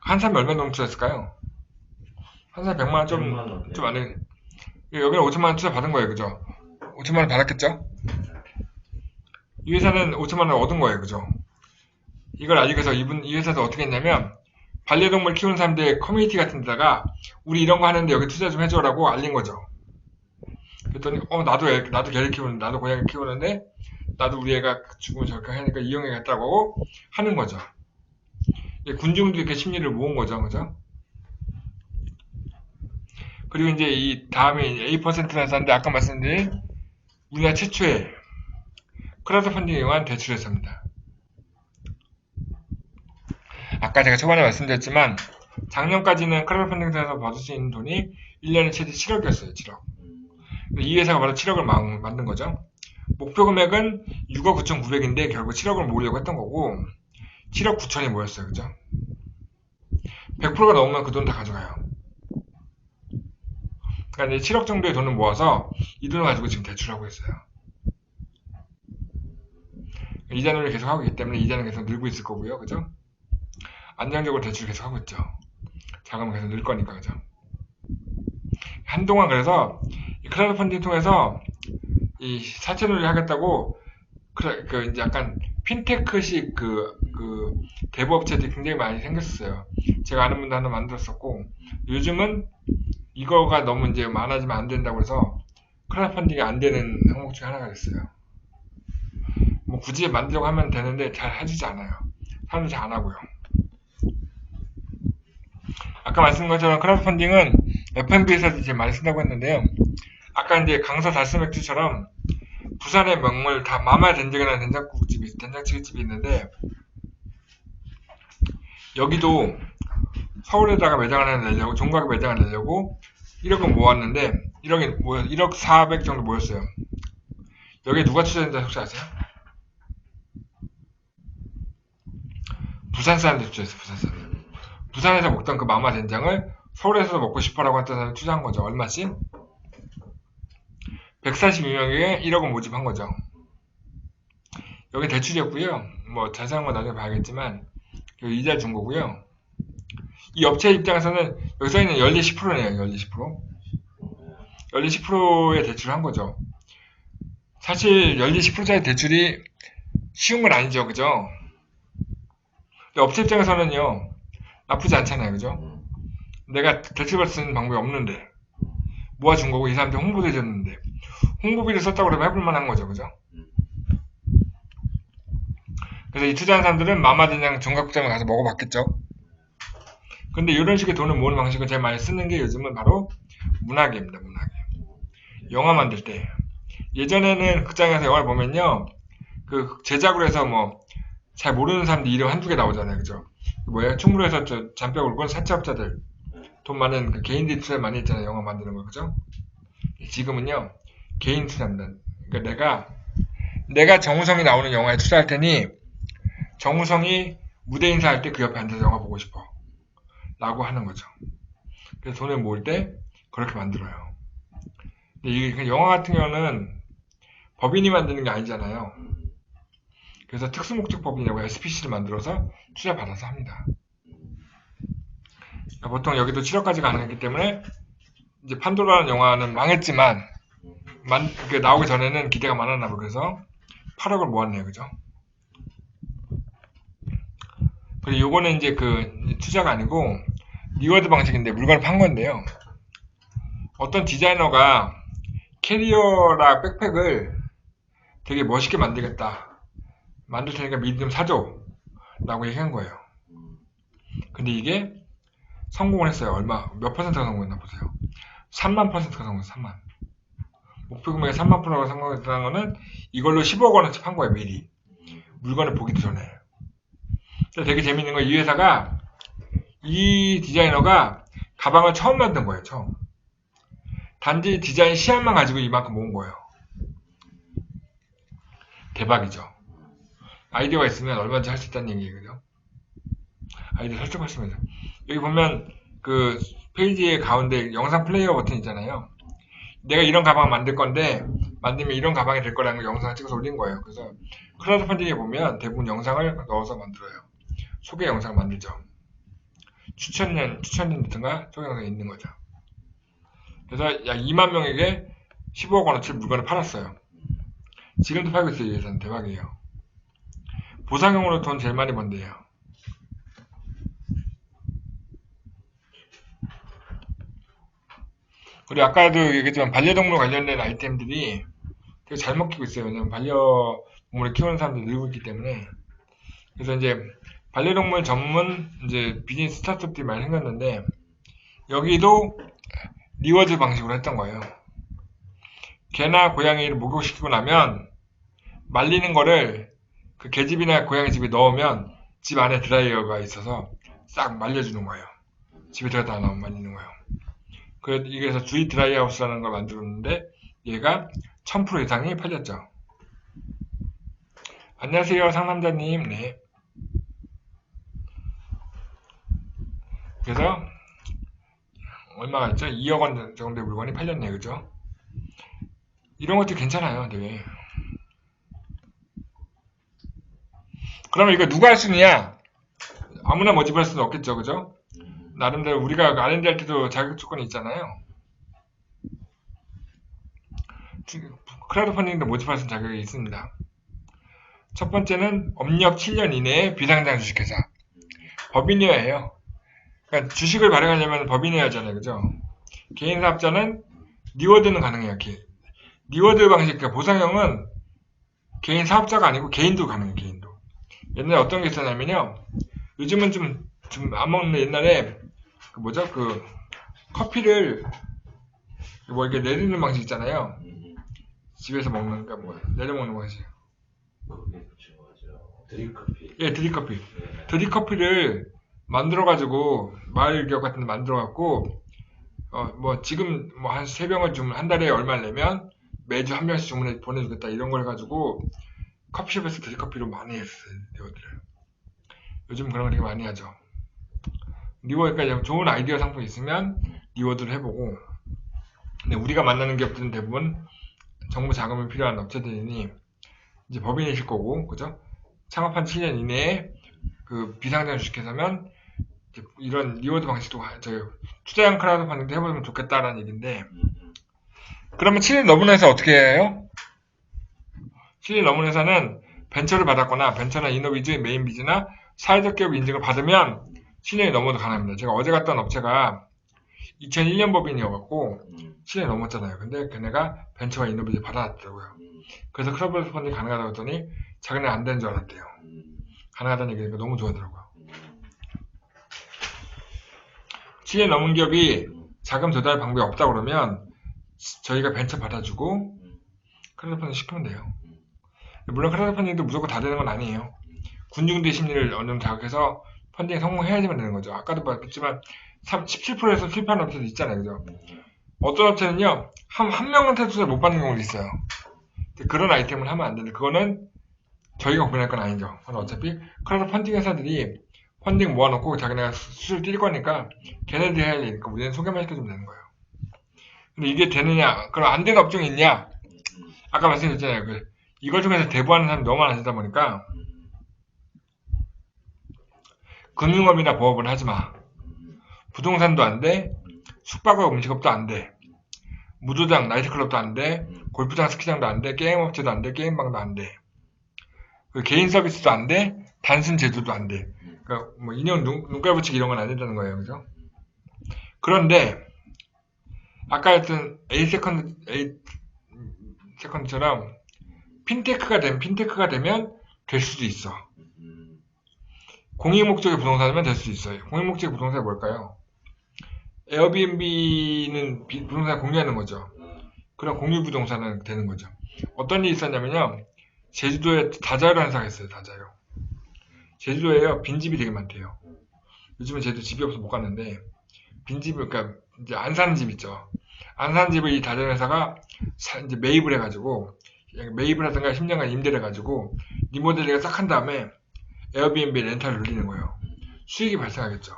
한 사람이 얼마 정도 투자했을까요? 한 사람이 100만 원 좀 안 해. 여기는 5천만 원 투자 받은 거예요. 그죠? 5천만 원 받았겠죠? 이 회사는 5천만 원 얻은 거예요. 그죠? 이걸 알기 위해서 이 회사도 어떻게 했냐면 반려동물 키우는 사람들 커뮤니티 같은 데다가 우리 이런 거 하는데 여기 투자 좀 해줘라고 알린 거죠. 그랬더니 나도 개를 키우는데 나도 고양이 키우는데 나도 우리 애가 죽으면 저렇게 하니까 이용해야겠다고 하는 거죠. 군중도 이렇게 심리를 모은 거죠. 그죠? 그리고 이제 이 다음에 A%라는 회사인데 아까 말씀드린 우리나라 최초의 크라우드 펀딩에 의한 대출 회사입니다. 아까 제가 초반에 말씀드렸지만 작년까지는 크라우드 펀딩에서 받을 수 있는 돈이 1년에 최대 7억이었어요. 7억. 이 회사가 바로 7억을 만든 거죠. 목표 금액은 6억 9,900인데 결국 7억을 모으려고 했던 거고 7억 9천이 모였어요. 그죠? 100%가 넘으면 그 돈 다 가져가요. 그러니까 이제 7억 정도의 돈을 모아서 이 돈을 가지고 지금 대출하고 있어요. 이자율을 계속 하고 있기 때문에 이자는 계속 늘고 있을 거고요. 그죠? 안정적으로 대출을 계속 하고 있죠. 자금은 계속 늘 거니까. 그죠? 한동안 그래서 이 크라우드 펀딩 통해서 이 사채 놀이를 하겠다고 이제 약간 핀테크식 대부업체들이 굉장히 많이 생겼어요. 제가 아는 분도 하나 만들었었고 요즘은 이거가 너무 이제 많아지면 안 된다고 해서 크라우드 펀딩이 안 되는 항목 중에 하나가 됐어요. 뭐 굳이 만들려고 하면 되는데 잘 해주지 않아요. 사람들이 잘 안 하고요. 아까 말씀드린 것처럼 크라우드 펀딩은 F&B에서도 이제 많이 쓴다고 했는데요. 아까 이제 강서 달섬맥주처럼 부산의 명물 다 마마 된장이라는 된장찌개집이 있는데 여기도 서울에다가 매장을 하나 내려고 종각에 매장을 내려고 1억을 모았는데 1억 400 정도 모였어요. 여기에 누가 투자했는지 혹시 아세요? 부산 사람들이 투자했어요. 부산 사람들. 부산에서 먹던 그 마마 된장을 서울에서 먹고 싶어라고 했던 사람이 투자한 거죠. 얼마씩? 142명에게 1억을 모집한 거죠. 여기 대출이었고요. 뭐 자세한 건 나중에 봐야겠지만 여기 이자 준 거고요. 이 업체 입장에서는 여기 써있는 연리 10%네요. 연리 10%. 연리 10%의 대출을 한 거죠. 사실 연리 10%짜리 대출이 쉬운 건 아니죠. 그죠? 업체 입장에서는요. 나쁘지 않잖아요. 그죠? 내가 대출받을 수 있는 방법이 없는데 모아준 거고 이 사람들 홍보도 해줬는데 홍보비를 썼다고 그러면 해볼 만한 거죠. 그죠? 그래서 이 투자한 사람들은 마마된장 종각국장을 가서 먹어봤겠죠. 근데 이런 식의 돈을 모으는 방식을 제일 많이 쓰는 게 요즘은 바로 문화계입니다. 문화계. 영화 만들 때 예전에는 극장에서 영화를 보면요. 그 제작으로 해서 뭐 잘 모르는 사람들 이름 한두 개 나오잖아요. 그죠? 충무로에서 잔뼈 굵은 사채업자들 돈 많은 그 개인들이 투자 많이 했잖아요. 영화 만드는 거. 그죠? 지금은요. 개인 투자입니다. 그러니까 내가 정우성이 나오는 영화에 투자할 테니 정우성이 무대 인사할 때 그 옆에 앉아서 영화 보고 싶어 라고 하는 거죠. 그래서 돈을 모을 때 그렇게 만들어요. 근데 이게 영화 같은 경우는 법인이 만드는 게 아니잖아요. 그래서 특수목적법인이라고 SPC를 만들어서 투자 받아서 합니다. 그러니까 보통 여기도 7억까지 가능했기 때문에 이제 판도라는 영화는 망했지만 그게 나오기 전에는 기대가 많았나 봐요. 그래서 8억을 모았네요. 그죠? 그리고 요거는 이제 투자가 아니고 리워드 방식인데 물건을 판 건데요. 어떤 디자이너가 캐리어라 백팩을 되게 멋있게 만들겠다. 만들 테니까 미리 좀 사줘. 라고 얘기한 거예요. 근데 이게 성공을 했어요. 얼마, 몇 퍼센트가 성공했나 보세요. 3만 퍼센트가 성공했어요. 3만. 목표 금액이 3만 프로가 성공했다는 거는 이걸로 15억 원어치 판 거예요, 미리. 물건을 보기도 전에. 되게 재밌는 건 이 회사가, 이 디자이너가 가방을 처음 만든 거예요, 처음. 단지 디자인 시안만 가지고 이만큼 모은 거예요. 대박이죠. 아이디어가 있으면 얼마든지 할 수 있다는 얘기거든요. 아이디어 설정하시면 돼요. 여기 보면 그 페이지의 가운데 영상 플레이어 버튼 있잖아요. 내가 이런 가방 만들 건데 만들면 이런 가방이 될 거라는 걸 영상을 찍어서 올린 거예요. 그래서 크라우드 펀딩에 보면 대부분 영상을 넣어서 만들어요. 소개 영상을 만들죠. 추천된 같은가 소개 영상이 있는 거죠. 그래서 약 2만 명에게 15억 원어치 물건을 팔았어요. 지금도 팔고 있어요. 이 회사는 대박이에요. 보상형으로 돈 제일 많이 번대요. 그리고 아까도 얘기했지만 반려동물 관련된 아이템들이 되게 잘 먹히고 있어요. 왜냐면 반려동물을 키우는 사람들이 늘고 있기 때문에. 그래서 이제 반려동물 전문 이제 비즈니스 스타트업들이 많이 생겼는데 여기도 리워드 방식으로 했던 거예요. 개나 고양이를 목욕시키고 나면 말리는 거를 그 개집이나 고양이 집에 넣으면 집 안에 드라이어가 있어서 싹 말려주는 거예요. 집에 들어갔다 나오면 말리는 거예요. 그래서 주위 드라이하우스라는 걸 만들었는데 얘가 1000% 이상이 팔렸죠. 안녕하세요, 상남자님. 네. 그래서 얼마가 있죠? 2억 원 정도의 물건이 팔렸네, 그죠? 이런 것도 괜찮아요, 되게. 그러면 이거 누가 할 수 있느냐? 아무나 모집할 수는 없겠죠, 그죠? 나름대로 우리가 R&D 할 때도 자격 조건이 있잖아요. 크라우드 펀딩도 모집할 수 있는 자격이 있습니다. 첫 번째는 업력 7년 이내에 비상장 주식회사. 법인이어야 해요. 그러니까 주식을 발행하려면 법인이어야 하잖아요, 그죠? 개인 사업자는 리워드는 가능해요. 리워드 방식, 그러니까 보상형은 개인 사업자가 아니고 개인도 가능해요, 개인도. 옛날에 어떤 게 있었냐면요. 요즘은 좀 안 먹는데 옛날에 커피를 뭐 이렇게 내리는 방식 있잖아요. 집에서 먹는, 내려 먹는 방식. 드립커피. 예, 드립커피. 드립커피를 만들어가지고, 마을 기업 같은 데 만들어갖고, 지금 한 3병을 주면 한 달에 얼마를 내면 매주 한 병씩 주문해 보내주겠다 이런 걸 해가지고, 커피숍에서 드립커피로 많이 했어요, 리워드를. 요즘 그런 거 되게 많이 하죠. 리워드가 좋은 아이디어 상품이 있으면 리워드를 해보고, 근데 우리가 만나는 기업들은 대부분 정부 자금이 필요한 업체들이니 이제 법인이실 거고, 그죠? 창업한 7년 이내에 그 비상장 주식회사면 이런 리워드 방식도 투자형 크라우드 펀딩도 해보면 좋겠다라는 얘기인데, 그러면 7년 넘은 회사 어떻게 해요? 7년 넘은 회사는 벤처를 받았거나 벤처나 이노비즈, 메인비즈나 사회적 기업 인증을 받으면 7년이 넘어도 가능합니다. 제가 어제 갔던 업체가 2001년 법인이어갖고 7년이 넘었잖아요. 근데 걔네가 벤처와 이노비즈 받아놨더라고요. 그래서 크라우드 펀딩이 가능하다고 했더니 자기네 안 되는 줄 알았대요. 가능하다는 얘기니까 너무 좋아하더라고요. 7년 넘은 기업이 자금 조달 방법이 없다 그러면 저희가 벤처 받아주고 크라우드 펀딩 시키면 돼요. 물론 크라우드 펀딩도 무조건 다 되는 건 아니에요. 군중대 심리를 어느 정도 자극해서 펀딩에 성공해야지만 되는 거죠. 아까도 말했지만 17%에서 실패하는 업체도 있잖아요. 그죠? 어떤 업체는요, 한 명한테 투자를 못 받는 경우도 있어요. 그런 아이템을 하면 안 되는데, 그거는 저희가 고민할 건 아니죠. 어차피 크라우드 펀딩 회사들이 펀딩 모아놓고 자기네가 수수료 뛸 거니까 걔네들이 해야 되니까 우리는 소개만 시켜주면 되는 거예요. 근데 이게 되느냐? 그럼 안 되는 업종이 있냐? 아까 말씀드렸잖아요. 이걸 중에서 대부하는 사람이 너무 많아지다 보니까 금융업이나 보업은 하지 마. 부동산도 안 돼. 숙박업 음식업도 안 돼. 무도장, 나이트클럽도 안 돼. 골프장, 스키장도 안 돼. 게임업체도 안 돼. 게임방도 안 돼. 개인 서비스도 안 돼. 단순 제조도 안 돼. 그러니까 인형 눈깔 붙이기 이런 건 안 된다는 거예요. 그죠? 그런데 아까 했던 A 세컨드처럼 핀테크가 되면 될 수도 있어. 공익 목적의 부동산이면 될 수 있어요. 공익 목적의 부동산이 뭘까요? 에어비앤비는 부동산 공유하는 거죠. 그런 공유 부동산은 되는 거죠. 어떤 일이 있었냐면요. 제주도에 다자요라는 회사가 있어요. 다자요. 제주도에요. 빈집이 되게 많대요. 요즘은 제주도 집이 없어서 못 갔는데 빈집을 그러니까 이제 안 사는 집 있죠. 안 사는 집을 이 다자요 회사가 이제 매입을 해가지고 매입을 하든가 10년간 임대를 해가지고 리모델링을 싹 한 다음에 에어비앤비 렌탈을 돌리는 거예요. 수익이 발생하겠죠.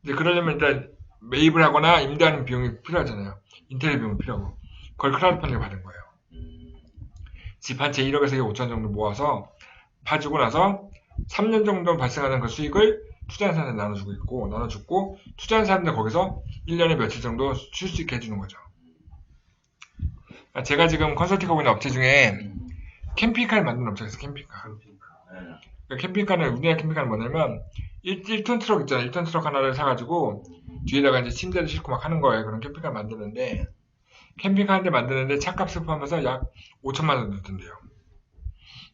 이제 그러려면 일단 매입을 하거나 임대하는 비용이 필요하잖아요. 인테리어 비용이 필요하고. 그걸 크라우드 펀딩을 받은 거예요. 집 한 채 1억에서 5천 정도 모아서 파주고 나서 3년 정도 발생하는 그 수익을 투자한 사람한테 나눠주고 투자한 사람들 거기서 1년에 며칠 정도 쉴 수 있게 해주는 거죠. 제가 지금 컨설팅하고 있는 업체 중에 캠핑카를 만드는 업체가 있어요. 캠핑카. 그러니까 캠핑카는 우리나라 캠핑카는 뭐냐면 1톤 트럭 있잖아요. 1톤 트럭 하나를 사가지고 뒤에다가 이제 침대를 싣고 막 하는 거예요. 그런 캠핑카 만드는데 캠핑카 한 대 만드는데 차값을 포함해서 약 5천만 원 들던데요.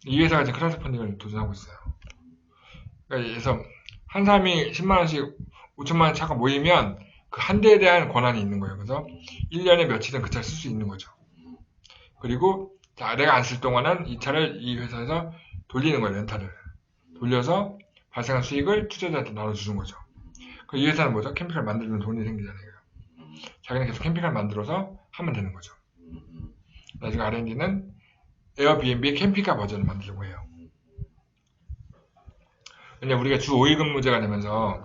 이 회사가 이제 크라우드 펀딩을 도전하고 있어요. 그러니까 그래서 한 사람이 10만 원씩 5천만 원 차가 모이면 그 한 대에 대한 권한이 있는 거예요. 그래서 1년에 며칠은 그 차를 쓸 수 있는 거죠. 그리고 내가 안 쓸 동안은 이 차를 이 회사에서 돌리는 거예요. 렌탈을. 돌려서 발생한 수익을 투자자한테 나눠주는 거죠. 이 회사는 뭐죠? 캠핑카를 만들면 돈이 생기잖아요. 자기는 계속 캠핑카를 만들어서 하면 되는 거죠. 나중에 R&D는 에어비앤비의 캠핑카 버전을 만들려고 해요. 왜냐면 우리가 주 5일 근무제가 되면서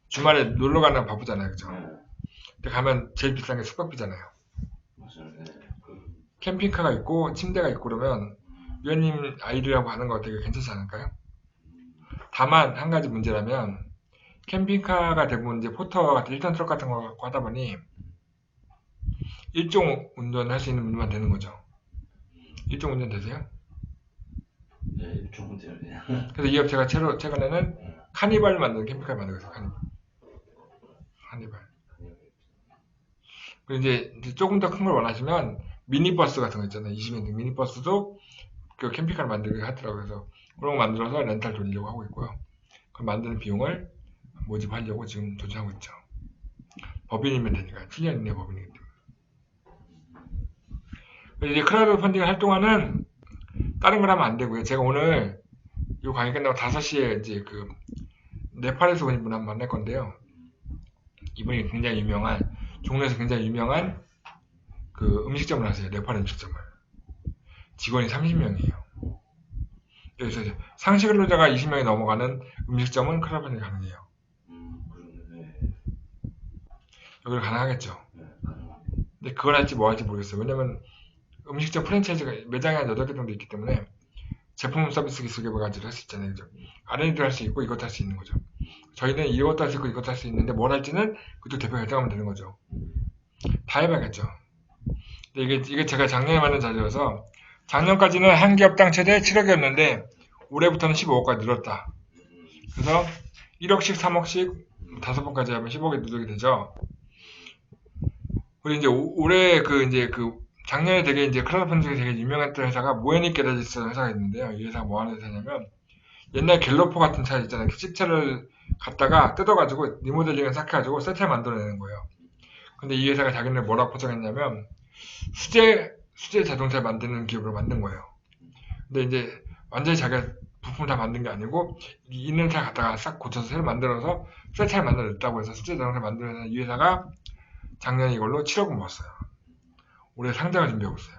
주말에 놀러 가는 바쁘잖아요. 그죠? 근데 가면 제일 비싼 게 숙박비잖아요. 캠핑카가 있고 침대가 있고 그러면 위원님 아이들하고 가는 거 되게 괜찮지 않을까요? 다만 한 가지 문제라면 캠핑카가 대부분 이제 포터 같은 1톤 트럭 같은 거 하다 보니 일종 운전할 수 있는 분만 되는 거죠. 일종 운전 되세요? 네, 일종 운전. 그래서 이 업체가 최근에는 카니발 만드는 캠핑카를 만들고 있어요. 카니발. 그리고 이제 조금 더 큰 걸 원하시면 미니버스 같은 거 있잖아요. 20인 미니버스도 그 캠핑카를 만들게 하더라고요. 그래서 그런 거 만들어서 렌탈 돌리려고 하고 있고요. 그 만드는 비용을 모집하려고 지금 도전하고 있죠. 법인이면 되니까 7년 이내 법인이기 때문에. 이제 크라우드 펀딩을 할 동안은 다른 걸 하면 안 되고요. 제가 오늘 이 강의 끝나고 5시에 이제 그 네팔에서 온 분 한 번 만날 건데요. 이분이 굉장히 유명한 종로에서 굉장히 유명한 그 음식점을 하세요. 네팔 음식점을. 직원이 30명이에요. 그래서 상시 근로자가 20명이 넘어가는 음식점은 크라우드 펀딩이 가능해요. 여기를 가능하겠죠. 근데 그걸 할지 뭐 할지 모르겠어요. 왜냐면 음식점 프랜차이즈가 매장이 한 8개 정도 있기 때문에 제품 서비스 기술 개발까지도 할 수 있잖아요. 그죠? R&D도 할 수 있고 이것도 할 수 있는 거죠. 저희는 이것도 할 수 있고 이것도 할 수 있는데 뭘 할지는 그쪽 대표가 결정하면 되는 거죠. 다 해봐야겠죠. 근데 이게 제가 작년에 만든 자료여서 작년까지는 한 기업당 최대 7억이었는데 올해부터는 15억까지 늘었다. 그래서 1억씩 3억씩 5번까지 하면 10억이 누적이 되죠. 그리고 이제 올해 작년에 되게 이제 크라우드 펀딩이 되게 유명했던 회사가 모에닉 게라지스라는 회사가 있는데요. 이 회사가 뭐 하는 회사냐면 옛날 갤러퍼 같은 차 있잖아요. 식차를 갖다가 뜯어가지고 리모델링을 싹 해가지고 새 차를 만들어내는 거예요. 근데 이 회사가 자기네 뭐라고 포장했냐면 수제 자동차 만드는 기업으로 만든 거예요. 근데 이제 완전히 자기가 부품을 다 만든 게 아니고 있는 차 갖다가 싹 고쳐서 새로 만들어서 새 차를 만들어냈다고 해서 수제 자동차 만드는 이 회사가 작년에 이걸로 7억을 모았어요. 올해 상장을 준비하고 있어요.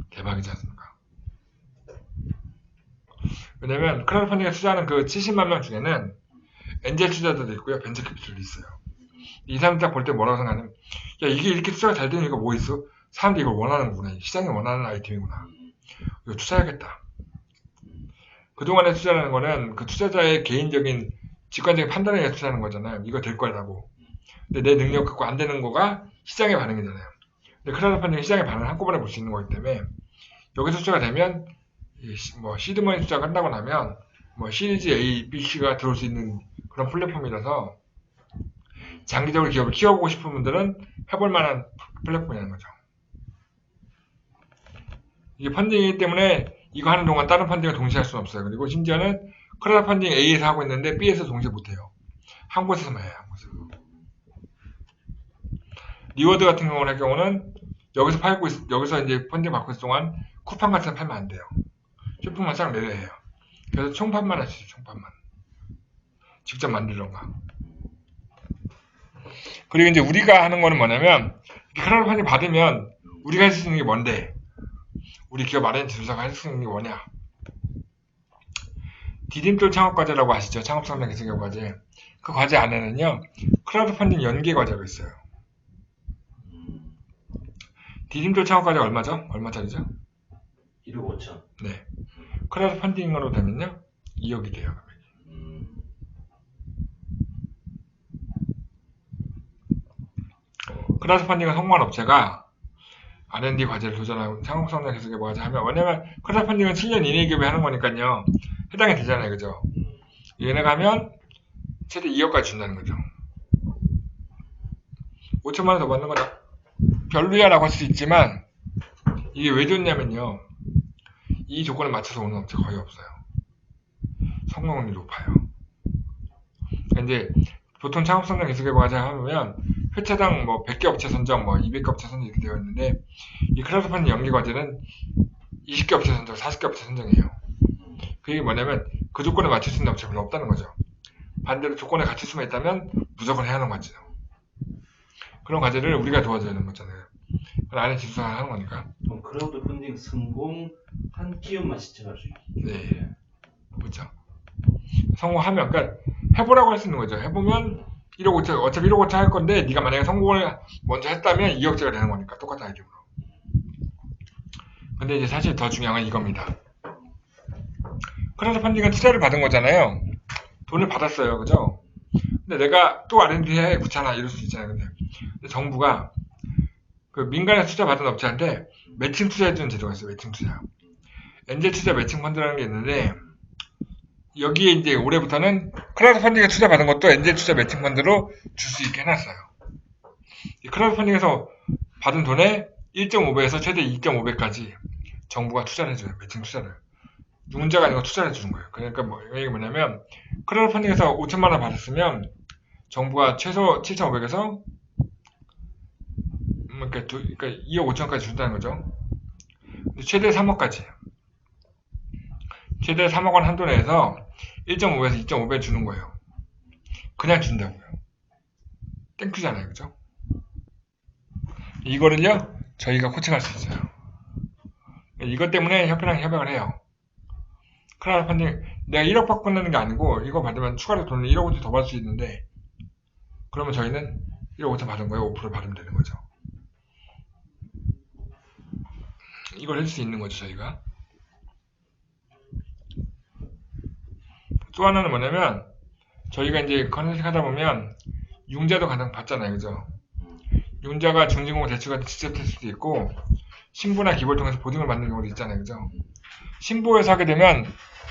대박이지 않습니까? 왜냐면 크라우드 펀딩에 투자하는 그 70만 명 중에는 엔젤 투자자도 있고요. 벤처 캐피탈도 있어요. 이 사람들 딱 볼 때 뭐라고 생각하냐면 야 이게 이렇게 투자가 잘 되는 이유가 뭐 있어? 사람들이 이걸 원하는구나. 시장이 원하는 아이템이구나. 이거 투자해야겠다. 그동안에 투자하는 거는 그 투자자의 개인적인 직관적인 판단에 의해 투자하는 거잖아요. 이거 될 거라고. 근데 내 능력 갖고 안 되는 거가 시장의 반응이잖아요. 근데 크라우드 펀딩은 시장의 반응을 한꺼번에 볼 수 있는 거기 때문에 여기서 투자가 되면 뭐 시드머니 투자가 끝나고 나면 뭐 시리즈 A, B, C가 들어올 수 있는 그런 플랫폼이라서 장기적으로 기업을 키워보고 싶은 분들은 해볼 만한 플랫폼이라는 거죠. 이게 펀딩이기 때문에 이거 하는 동안 다른 펀딩을 동시에 할 수는 없어요. 그리고 심지어는 크라우드 펀딩 A에서 하고 있는데 B에서 동시에 못해요. 한 곳에서만 해요. 한 곳에서. 리워드 같은 경우는 할 경우는 여기서 이제 펀딩 받고 있을 동안 쿠팡 같은 거 팔면 안 돼요. 쇼핑만 싹 내려야 해요. 그래서 총판만 하시죠. 총판만. 직접 만들던가. 그리고 이제 우리가 하는 거는 뭐냐면 크라우드 펀딩 받으면 우리가 할 수 있는 게 뭔데? 우리 기업 R&D 지도사가 할 수 있는 게 뭐냐? 디딤돌 창업과제라고 아시죠? 창업성장 기술교육 과제. 그 과제 안에는요, 크라우드 펀딩 연계 과제가 있어요. 디딤돌 창업과제가 얼마죠? 얼마짜리죠? 1억 5천. 네. 크라우드 펀딩으로 되면요, 2억이 돼요. 크라우드 펀딩을 성공한 업체가 R&D 과제를 도전하고 창업성장 기술교육 과제 하면, 왜냐면 크라우드 펀딩은 7년 이내 기업에 하는 거니까요, 해당이 되잖아요. 그죠? 얘네가 하면 최대 2억까지 준다는 거죠. 5천만 원 더 받는 거죠. 별로야 라고 할 수 있지만 이게 왜 좋냐면요. 이 조건을 맞춰서 오는 업체 거의 없어요. 성공률이 높아요. 이제 보통 창업성장 기술교육 과제 하면 회차당 뭐 100개 업체 선정, 뭐 200개 업체 선정 이렇게 되어 있는데 이 크라우드 펀딩 연계 과제는 20개 업체 선정, 40개 업체 선정이에요. 그게 뭐냐면 그 조건에 맞출 수 있는 업체가 별로 없다는 거죠. 반대로 조건에 갖출 수만 있다면 무조건 해야 하는 거죠. 그런 과제를 우리가 도와줘야 하는 거잖아요. 안에 지수사가 하는 거니까. 그럼 크라우드 펀딩 성공한 기업만 시청할 수 있게. 네. 그렇죠. 성공하면, 그러니까 해보라고 할 수 있는 거죠. 해보면 1억 5천, 어차피 1억 5천 할 건데 네가 만약에 성공을 먼저 했다면 2억짜리가 되는 거니까 똑같은 아이디어로. 근데 이제 사실 더 중요한 건 이겁니다. 크라우드 펀딩은 투자를 받은 거잖아요. 돈을 받았어요. 그죠? 근데 내가 또 R&D 해 귀찮아 이럴 수 있잖아요. 근데 정부가 그 민간에 투자 받은 업체한테 매칭 투자해주는 제도가 있어요. 매칭 투자. 엔젤 투자 매칭 펀드라는 게 있는데 여기에 이제 올해부터는 크라우드 펀딩에 투자 받은 것도 엔젤 투자 매칭 펀드로 줄 수 있게 해놨어요. 이 크라우드 펀딩에서 받은 돈의 1.5배에서 최대 2.5배까지 정부가 투자를 해줘요. 매칭 투자를. 문자가 아니고 투자를 해주는 거예요. 그러니까 이게 뭐냐면 크라우드 펀딩에서 5천만 원 받았으면 정부가 최소 7,500에서 그러니까 2억 5천까지 준다는 거죠. 최대 3억까지. 최대 3억 원 한도 내에서 1.5에서 2.5배 주는 거예요. 그냥 준다고요. 땡큐잖아요. 그죠? 이거를요, 저희가 코칭할 수 있어요. 이것 때문에 협회랑 협약을 해요. 크라우드 펀딩, 내가 1억 받고 끝나는 게 아니고, 이거 받으면 추가로 돈을 1억 5천 더 받을 수 있는데, 그러면 저희는 1억 5천 받은 거에 5% 받으면 되는 거죠. 이걸 해줄 수 있는 거죠, 저희가. 또 하나는 뭐냐면, 저희가 이제 컨설팅 하다 보면, 융자도 가능 받잖아요, 그죠? 융자가 중진공 대출과 직접 될 수도 있고, 신부나 기부를 통해서 보증을 받는 경우도 있잖아요, 그죠? 신부에서 하게 되면,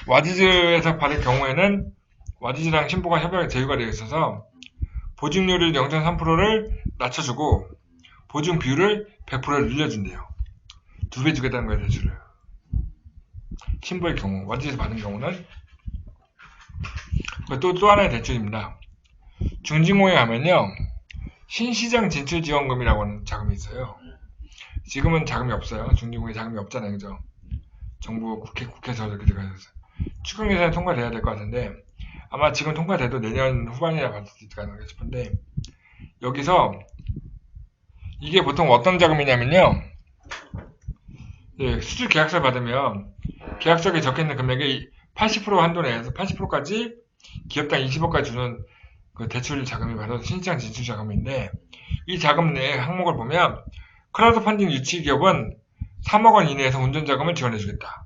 와지즈에서 받을 경우에는, 와지즈랑 신부가 협약에 제휴가 되어 있어서, 보증률을 0.3%를 낮춰주고, 보증 비율을 100%를 늘려준대요. 2배 주겠다는 거예요, 대출을. 신부의 경우, 와지즈에서 받은 경우는. 또 하나의 대출입니다. 중진공에 가면요, 신시장 진출 지원금이라고 하는 자금이 있어요. 지금은 자금이 없어요. 중진공에 자금이 없잖아요, 그죠? 정부 국회에서 이렇게 들어가서 추경 예산이 통과돼야 될 것 같은데 아마 지금 통과돼도 내년 후반이라 받을 수 있지 않을까 싶은데 여기서 이게 보통 어떤 자금이냐면요, 수주 계약서를 받으면 계약서에 적혀있는 금액의 80% 한도 내에서 80%까지 기업당 20억까지 주는 그 대출 자금이 바로 신시장 진출 자금인데 이 자금 내 항목을 보면 크라우드 펀딩 유치 기업은 3억 원 이내에서 운전 자금을 지원해 주겠다.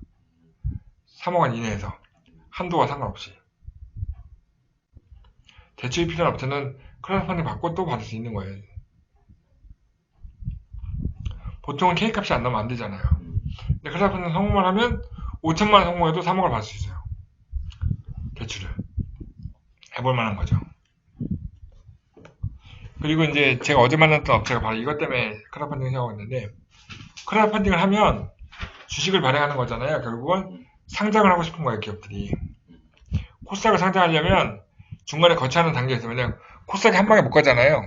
3억 원 이내에서 한도와 상관없이 대출이 필요한 업체는 크라우드 펀딩 받고 또 받을 수 있는 거예요. 보통은 K값이 안 나오면 안 되잖아요. 근데 크라우드 펀딩 성공을 하면 5천만 원 성공해도 3억을 받을 수 있어요. 대출을 해볼 만한 거죠. 그리고 이제 제가 어제 만났던 업체가 바로 이것 때문에 크라우드 펀딩을 생각하고 있는데 크라우드 펀딩을 하면 주식을 발행하는 거잖아요. 결국은 상장을 하고 싶은 거예요, 기업들이. 코스닥을 상장하려면 중간에 거쳐하는 단계에서 왜냐면 코스닥이 한 방에 못 가잖아요.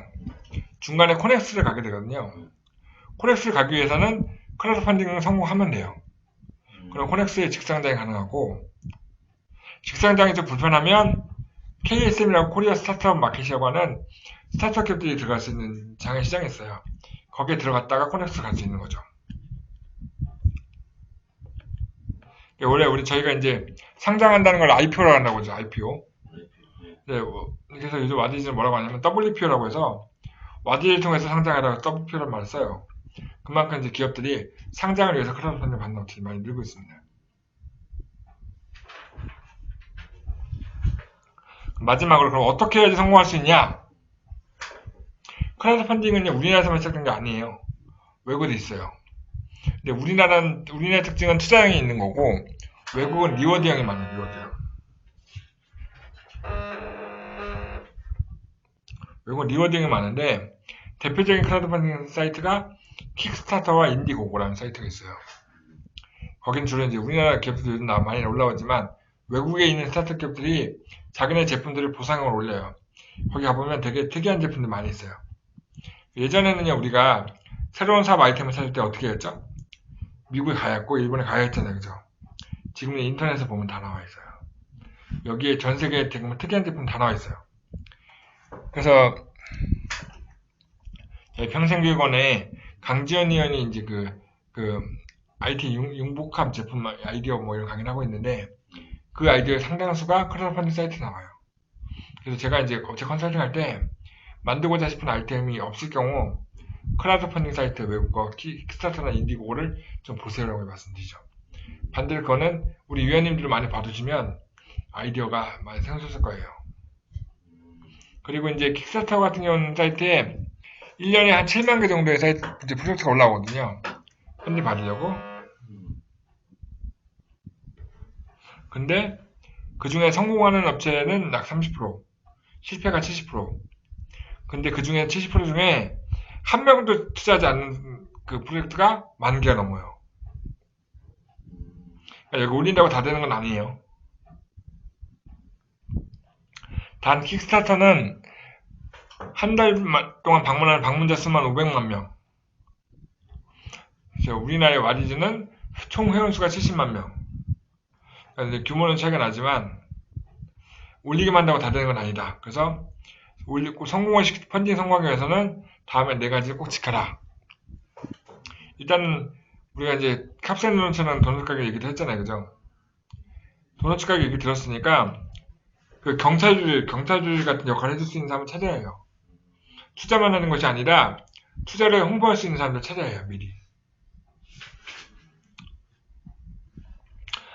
중간에 코넥스를 가게 되거든요. 코넥스를 가기 위해서는 크라우드 펀딩을 성공하면 돼요. 그럼 코넥스의 직상장이 가능하고, 직상장이 좀 불편하면 KSM이라고 코리아 스타트업 마켓이라고 하는 스타트업 기업들이 들어갈 수 있는 장외 시장이 있어요. 거기에 들어갔다가 코넥스 갈 수 있는 거죠. 원래 저희가 이제 상장한다는 걸 IPO라고 한다고 하죠. IPO. 네, 그래서 요즘 와디즈는 뭐라고 하냐면 WPO라고 해서 와디즈를 통해서 상장하다가 WPO라는 말을 써요. 그만큼 이제 기업들이 상장을 위해서 크라우드 펀딩 받는 업체들이 많이 늘고 있습니다. 마지막으로 그럼 어떻게 해야지 성공할 수 있냐? 크라우드 펀딩은 우리나라에서만 시작된 게 아니에요. 외국에도 있어요. 근데 우리나라의 특징은 투자형이 있는 거고, 외국은 리워드형이 많아요, 리워드형. 외국은 리워드형이 많은데, 대표적인 크라우드 펀딩 사이트가 킥스타터와 인디고고라는 사이트가 있어요. 거긴 주로 이제 우리나라 기업들도 요즘 많이 올라오지만, 외국에 있는 스타트업 기업들이 자기네 제품들을 보상형으로 올려요. 거기 가보면 되게 특이한 제품들 많이 있어요. 예전에는요, 우리가 새로운 사업 아이템을 찾을 때 어떻게 했죠? 미국에 가야 했고, 일본에 가야 했잖아요, 그죠? 지금은 인터넷에 보면 다 나와 있어요. 여기에 전 세계에 되게 특이한 제품 다 나와 있어요. 그래서, 평생교육원에 강지연 의원이 이제 IT 융복합 제품 아이디어 뭐 이런 강의를 하고 있는데, 그 아이디어의 상당수가 크라우드 펀딩 사이트에 나와요. 그래서 제가 이제 업체 컨설팅 할 때, 만들고자 싶은 아이템이 없을 경우, 크라우드 펀딩 사이트 외국 거, 킥스타터나 인디고를 좀 보세요라고 말씀드리죠. 반대로 그거는 우리 위원님들을 많이 봐두시면 아이디어가 많이 생겼을 거예요. 그리고 이제 킥스타터 같은 경우는 사이트에 1년에 한 7만 개 정도의 사이트, 이제 프로젝트가 올라오거든요. 펀딩 받으려고. 근데 그 중에 성공하는 업체는 약 30%, 실패가 70%. 근데 그 중에 70% 중에 한 명도 투자하지 않는 그 프로젝트가 10,000개가 넘어요. 그러니까 여기 올린다고 다 되는 건 아니에요. 단 킥스타터는 한 달 동안 방문하는 방문자 수만 500만 명. 우리나라의 와디즈는 총 회원수가 70만 명. 그러니까 규모는 차이가 나지만 올리기만 한다고 다 되는 건 아니다. 그래서 올리고 펀딩 성공하기 위해서는 다음에 4가지를 꼭 지켜라. 일단 우리가 이제 캡슐 도넛처럼 도넛 가격 얘기도 했잖아요, 그죠? 도넛 가격 얘기 들었으니까 그 경찰들 같은 역할을 해줄 수 있는 사람을 찾아야 해요. 투자만 하는 것이 아니라 투자를 홍보할 수 있는 사람들 찾아야 해요, 미리.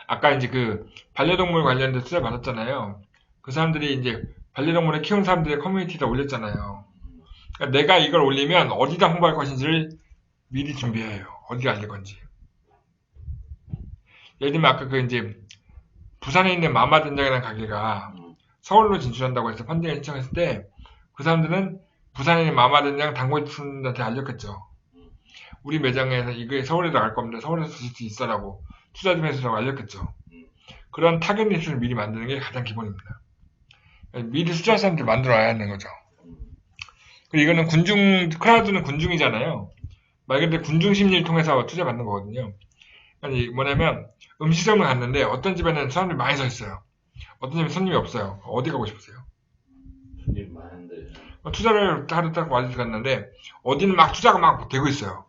아까 이제 그 반려동물 관련된 투자 받았잖아요. 그 사람들이 이제 반려동물을 키우는 사람들의 커뮤니티에다 올렸잖아요. 그러니까 내가 이걸 올리면 어디다 홍보할 것인지를 미리 준비해야 해요. 어디다 알릴 건지. 예를 들면 아까 그 이제 부산에 있는 마마된장이라는 가게가 서울로 진출한다고 해서 펀딩을 신청했을 때 그 사람들은 부산에 있는 마마된장 단골분들한테 알렸겠죠. 우리 매장에서 이게 서울에 나갈 겁니다. 서울에서 드실 수 있어라고 투자 좀 해주라고 알렸겠죠. 그런 타겟 리스트를 미리 만드는 게 가장 기본입니다. 미리 투자할 사람들 만들어야 하는 거죠. 그리고 이거는 크라우드는 군중이잖아요. 말 그대로 군중 심리를 통해서 투자 받는 거거든요. 아니, 뭐냐면, 음식점을 갔는데, 어떤 집에는 사람들이 많이 서 있어요. 어떤 집에 손님이 없어요. 어디 가고 싶으세요? 손님 많은데. 투자를 하러 딱 와디즈 갔는데, 어디는 막 투자가 막 되고 있어요.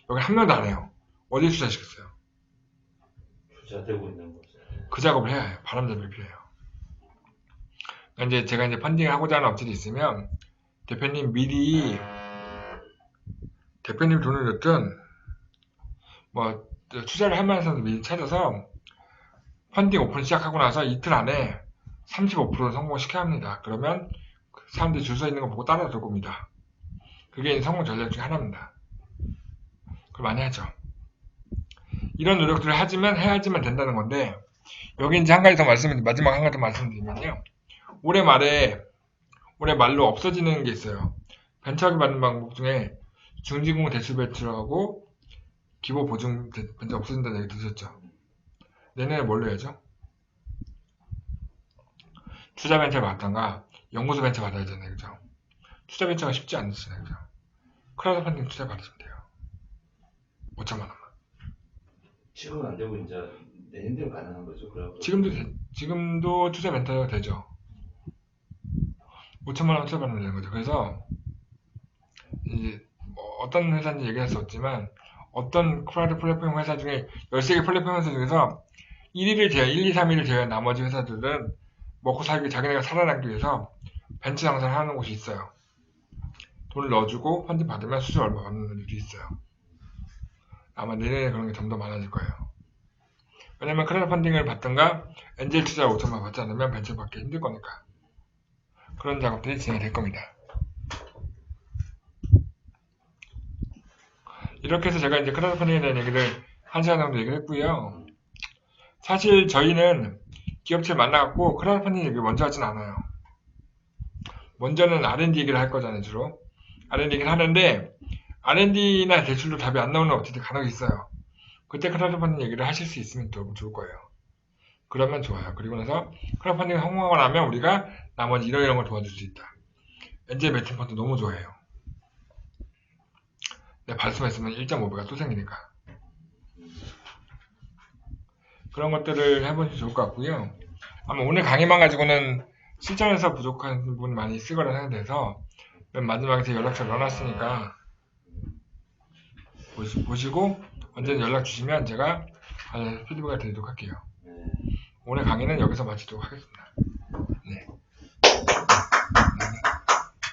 여기 한 명도 안 해요. 어디에 투자시켰어요? 투자되고 있는 거죠. 그 작업을 해야 해요. 바람잡이를 필요해요. 이제 제가 이제 펀딩을 하고자 하는 업체들이 있으면, 대표님 미리, 대표님 돈을 넣든, 뭐, 투자를 할 만한 사람들 미리 찾아서, 펀딩 오픈 시작하고 나서 이틀 안에 35% 성공시켜야 합니다. 그러면 사람들이 줄 서 있는 거 보고 따라 들 겁니다. 그게 성공 전략 중에 하나입니다. 그걸 많이 하죠. 이런 노력들을 해야지만 된다는 건데, 여기 이제 마지막 한 가지 더 말씀드리면요. 올해 말로 없어지는 게 있어요. 벤처하게 받는 방법 중에 중진공 대출 배출하고 기본 보증 벤처 없어진다는 얘기 들으셨죠? 내년에 뭘로 해야죠? 투자 벤처 받던가 연구소 벤처 받아야 되잖아요, 그죠? 투자 벤처가 쉽지 않잖아요, 그죠? 크라우드 펀딩 투자 받으시면 돼요. 5천만 원만. 지금은 안 되고 이제 내년 되면 가능한 거죠. 그래갖고 지금도 투자 멘토가 되죠. 5천만 원 투자 받으면 되는 거죠. 그래서 이제 뭐 어떤 회사인지 얘기할 수 없지만 어떤 크라우드 플랫폼 회사 중에 13개 플랫폼 회사 중에서 1, 2, 3위를 제외한 나머지 회사들은 먹고 살기 자기네가 살아남기 위해서 벤처 장사를 하는 곳이 있어요. 돈을 넣어주고 펀딩 받으면 수수료 얼마 받는 분들이 있어요. 아마 내년에 그런 게 좀 더 많아질 거예요. 왜냐면 크라우드 펀딩을 받든가 엔젤 투자 5천만 받지 않으면 벤처 받기 힘들 거니까. 그런 작업들이 진행될 겁니다. 이렇게 해서 제가 이제 크라우드 펀딩에 대한 얘기를 1시간 정도 얘기를 했고요. 사실 저희는 기업체를 만나갖고 크라우드 펀딩 얘기를 먼저 하진 않아요. 먼저는 R&D 얘기를 할 거잖아요, 주로. R&D 얘기를 하는데 R&D나 대출로 답이 안 나오는 업체들이 간혹 있어요. 그때 크라우드 펀딩 얘기를 하실 수 있으면 더 좋을 거예요. 그러면 좋아요. 그리고 나서 크라우드 펀딩이 성공하고 나면 우리가 나머지 이런 걸 도와줄 수 있다. 엔젤 매칭 펀드 너무 좋아해요. 내가 발송했으면 1.5배가 또 생기니까. 그런 것들을 해보시면 좋을 것 같고요. 아마 오늘 강의만 가지고는 실전에서 부족한 부분이 많이 있을 거라 생각돼서 맨 마지막에 제 연락처를 넣어놨으니까 보시고 언제든 연락 주시면 제가 피드백을 드리도록 할게요. 오늘 강의는 여기서 마치도록 하겠습니다.